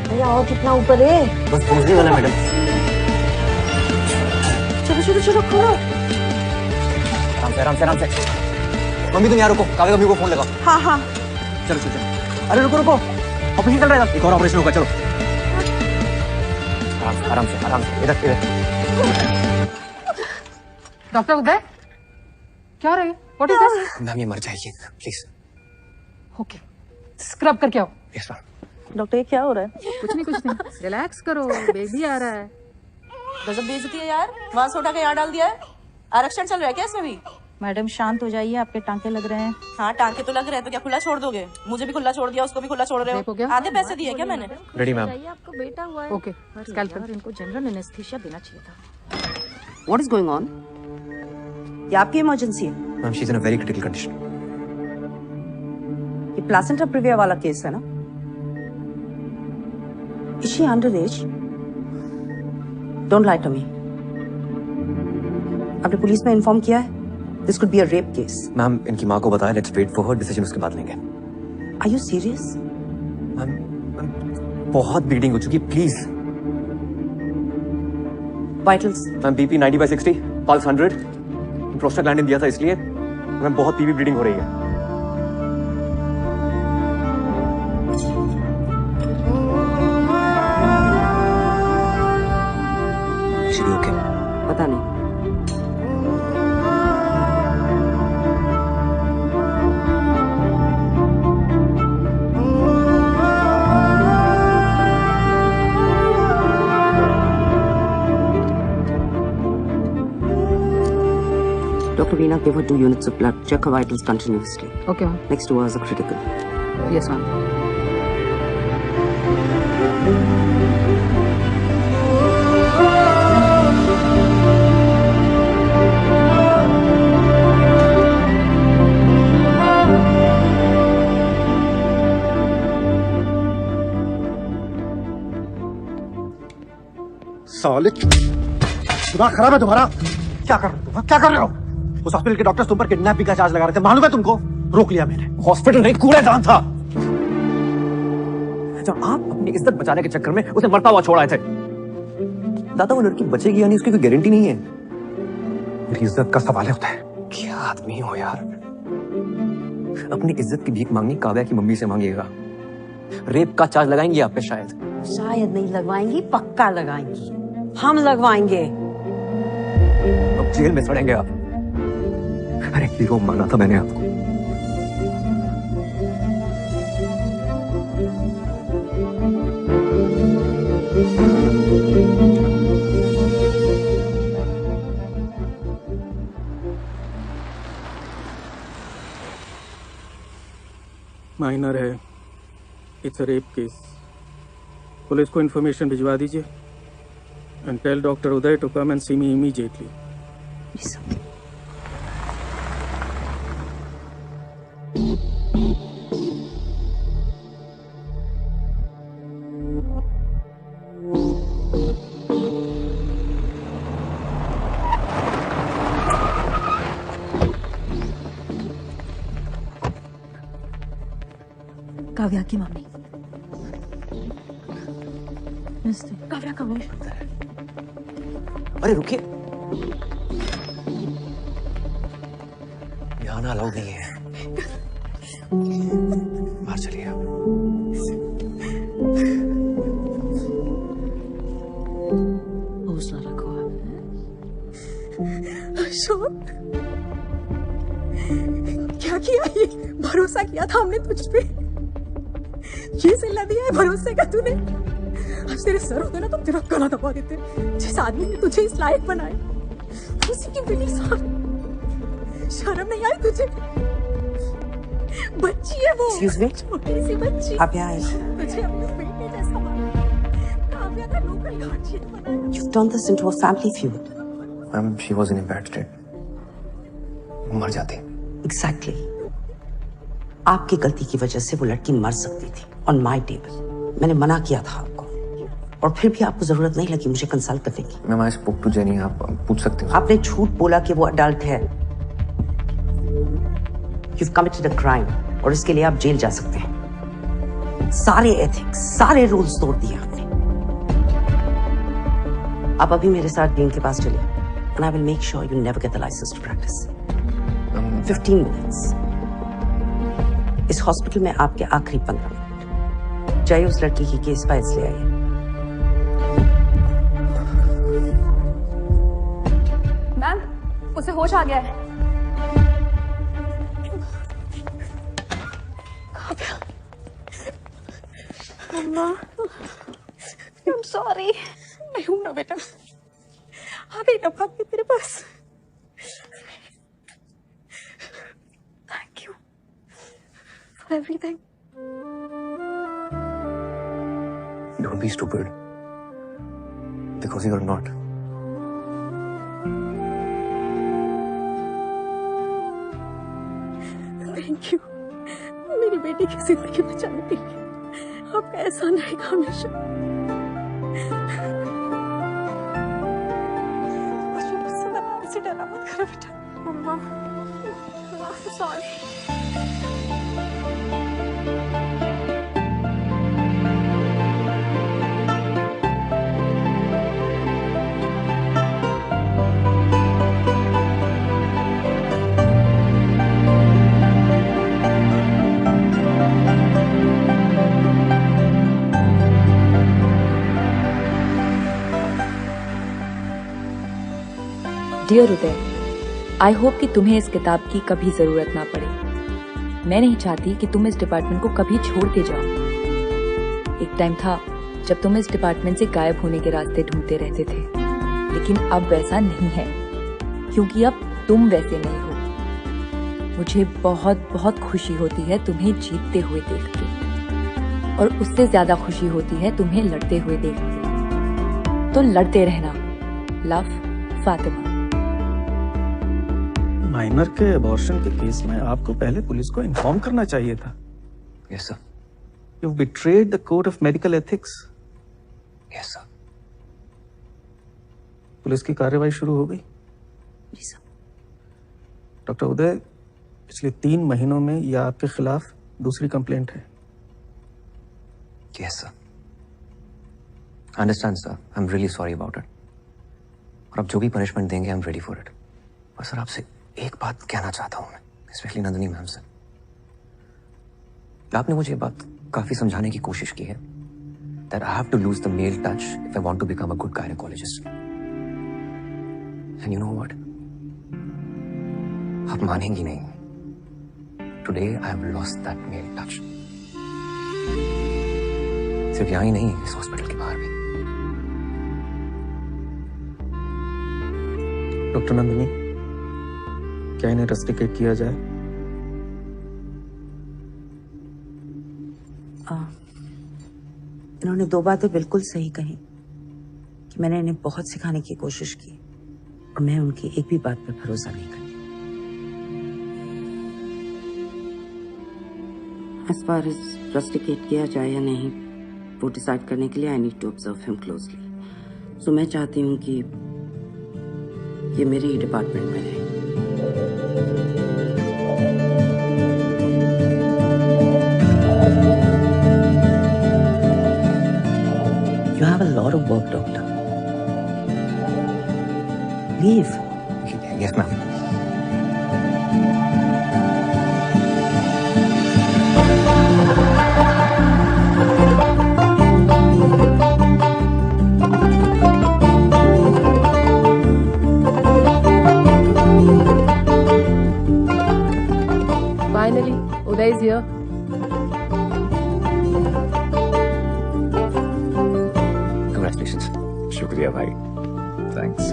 भैया और कितना ऊपर है? बस पहुंचने वाला मैडम। चलो खोलो। आराम से। मम्मी तुम यहाँ रुको, काव्या मम्मी को फोन लगाओ। हाँ। चलो। अरे रुको, ऑपरेशन चल रहा है, एक और ऑपरेशन होगा, चलो। आराम से, इधर। डॉक्टर उदय, क्या रहे? What is this? मैम ये मर जाएगी, प्लीज। ओके, स्क्रब करके आओ। Yes ma'am. डॉक्टर ये क्या हो रहा है? कुछ नहीं, रिलैक्स करो, बेबी आ रहा है। गजब बेइज्जती है यार, वहां से उठा के यहाँ डाल दिया है। आरक्षण चल रहा है क्या इसमें भी? मैडम शांत हो जाइए, आपके टांके लग रहे हैं। हाँ टांके तो लग रहे हैं, तो क्या खुला छोड़ दोगे? मुझे भी खुला छोड़ दिया, उसको भी खुला छोड़ रहे हो। आधे पैसे दिए क्या मैंने? Ready ma'am. आपको बेटा हुआ है। Okay, scalpel. इनको जनरल एनेस्थीसिया देना चाहिए था। What is going on? ये आपकी इमरजेंसी है? Ma'am she is in a very critical condition. ये प्लासेंटा प्रीविया वाला केस है ना? Is she underage? Don't lie to me. आपने पुलिस में इन्फॉर्म किया है? This could be a rape case. Ma'am इनकी माँ को बताया, let's wait for her decision, उसके बाद लेंगे। Are you serious? मैम बहुत ब्लीडिंग हो चुकी है, please. Vitals? Ma'am BP 90/60, pulse 100, prostaglandin दिया था इसलिए। मैम बहुत पीवी ब्लीडिंग हो रही है। ओके पता नहीं। Dr. Veena, give her 2 units of blood. Check her vitals continuously. Okay, ma'am. Next 2 hours are critical. Yes, ma'am. साले दिमाग खराब है तुम्हारा? क्या कर रहे हो? उस हॉस्पिटल के डॉक्टर्स तुम पर किडनैपिंग का चार्ज लगा रहे थे, मालूम है तुमको? रोक लिया मैंने। हॉस्पिटल नहीं, कूड़ेदान था। जब आप अपनी इज्जत बचाने के चक्कर में उसे मरता हुआ छोड़ आए थे। दादा वो लड़की बचेगी या नहीं उसकी कोई गारंटी नहीं है। मेरी इज्जत का सवाल होता है। क्या आदमी हो यार। अपनी इज्जत की भीख मांगनी काव्या की मम्मी से मांगिएगा। रेप का चार्ज लगाएंगी आप पे शायद नहीं लगवाएंगी, पक्का लगाएंगी। हम लगवाएंगे। अब जेल में सड़ेंगे आप। अरे हीरो माना था मैंने आपको। माइनर है, it's a rape case. Police को इन्फॉर्मेशन भिजवा दीजिए and tell doctor Uday to come and see me immediately. Kavya की मम्मी। काव्या कहाँ है? अरे रुकिए, यहाँ आना अलाउड नहीं है। बाहर चलिए आप। हौसला रखो आप। अशोक, क्या किया ये? भरोसा किया था हमने तुझ पे। ये सिला दिया है भरोसे का तूने। आज तेरे सर होते ना तो तेरा गला दबा देते। जिस आदमी ने तुझे इस लायक बनाया किसी की बेटी साथ, शर्म नहीं आई तुझे? बच्ची है वो। Excuse me? छोटी सी बच्ची। आप यहाँ आइए। तुझे अपने बेटे जैसा माना। काव्या का लोकल गार्जियन बनाया। You've turned this into a family feud. Ma'am, she was in a bad state. वो मर जाती। Exactly. आपकी गलती की वजह से वो लड़की मर सकती थी। On my table. मैंने मना किया था आपको। और फिर भी आपको जरूरत नहीं लगी मुझे कंसल्ट करने की। Ma'am, I spoke to Jenny, आप पूछ सकते हो। आपने झूठ बोला कि वो अडल्ट है। You've committed a crime और इसके लिए आप जेल जा सकते हैं। सारे एथिक्स, सारे रूल्स तोड़ दिए आपने। आप अभी मेरे साथ डीन के पास चलिए। And I will make sure you never get the license to practice. 15 minutes. इस हॉस्पिटल में आपके आखिरी 15 मिनट। जाइए उस लड़की की केस फाइल्स ले आइए। मैम, उसे होश आ गया है। मम्मा, I'm sorry. मैं हूं ना बेटा, आ गई ना भाग के तेरे पास। Thank you for everything. Don't be stupid. Because you're not. Thank you. मेरी बेटी की जिंदगी बचाने के लिए आपका एहसान रहेगा हमेशा। मुझे गुस्सा बनाने से डरा मत करो बेटा। Mama, I'm sorry. Dear Uday, I hope कि तुम्हें इस किताब की कभी जरूरत ना पड़े। मैं नहीं चाहती कि तुम इस डिपार्टमेंट को कभी छोड़ के जाओ। एक टाइम था जब तुम इस डिपार्टमेंट से गायब होने के रास्ते ढूंढते रहते थे, लेकिन अब वैसा नहीं है, क्योंकि अब तुम वैसे नहीं हो। मुझे बहुत बहुत खुशी होती है तुम्हें जीतते हुए देख के, और उससे ज्यादा खुशी होती है तुम्हें लड़ते हुए देख के। तो लड़ते रहना। लव, फातिमा। माइनर के अबॉर्शन के केस में आपको पहले पुलिस को इन्फॉर्म करना चाहिए था। Yes, sir. You've betrayed the code of medical ethics. Yes, sir. Police की कार्रवाई शुरू हो गई। जी सर। डॉक्टर उदय, पिछले 3 महीनों में यह आपके खिलाफ दूसरी कंप्लेंट है। Yes, sir. I understand, sir. I'm really sorry about it. और अब जो भी पनिशमेंट देंगे, I'm ready for it. और सर, आपसे एक बात कहना चाहता हूं मैं, स्पेशली नंदिनी मैम से। आपने मुझे ये बात काफी समझाने की कोशिश की है that I have to lose the male touch if I want to become a good gynecologist. And you know what? आप मानेंगी नहीं। Today I have lost that male touch. सिर्फ यहाँ ही नहीं, इस हॉस्पिटल के बाहर भी। डॉक्टर नंदिनी, क्या इन्हें रस्टिकेट किया जाए? इन्होंने 2 बातें बिल्कुल सही कही कि मैंने इन्हें बहुत सिखाने की कोशिश की और मैं उनकी एक भी बात पर भरोसा नहीं करती। As far as रस्टिकेट किया जाए या नहीं, वो डिसाइड करने के लिए I need to observe him closely. So मैं चाहती हूँ कि ये मेरे ही डिपार्टमेंट में रहे। You have a lot of work, doctor. Leave. Yes, ma'am. Finally, Uday is here. Congratulations. शुक्रिया भाई, थैंक्स।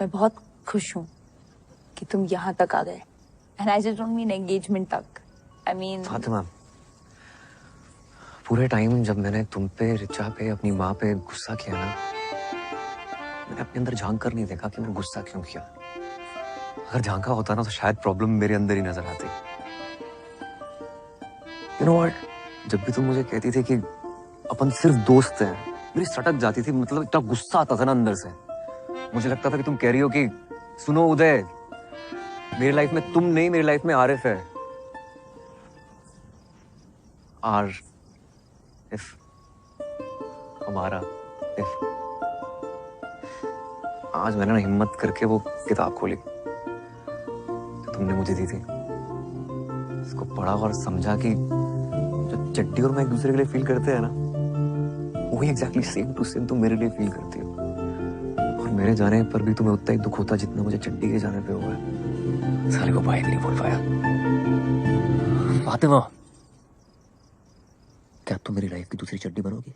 मैं बहुत खुश हूँ कि तुम यहाँ तक आ गए। And I just don't mean engagement तक, आई मीन फातिमा, पूरे टाइम जब मैंने तुम पे, रिचा पे, अपनी माँ पे गुस्सा किया ना, मैंने अपने अंदर झांक कर नहीं देखा कि मैं गुस्सा क्यों किया। अगर झांका होता ना तो शायद प्रॉब्लम मेरे अंदर ही नजर आती। यू नो व्हाट, जब भी तुम मुझे कहती थी कि अपन सिर्फ दोस्त हैं, मेरी सटक जाती थी, मतलब इतना गुस्सा आता था ना अंदर से। मुझे लगता था कि तुम कह रही हो कि सुनो उदय, मेरी लाइफ में तुम नहीं, मेरी लाइफ में आरिफ है। इफ हमारा इफ। आज मैंने ना हिम्मत करके वो किताब खोली जो तुमने मुझे दी थी, इसको पढ़ा और समझा कि जो चड्डी और मैं एक दूसरे के लिए फील करते हैं ना, वही एग्जैक्टली सेम टू सेम तुम मेरे लिए फील करती हो। और मेरे जाने पर भी तुम्हें उतना ही दुख होता जितना मुझे चड्डी के जाने पे हुआ है। साले को भाई भी नहीं बोल पाया। फातिमा, क्या तुम मेरी लाइफ की दूसरी चड्डी बनोगी?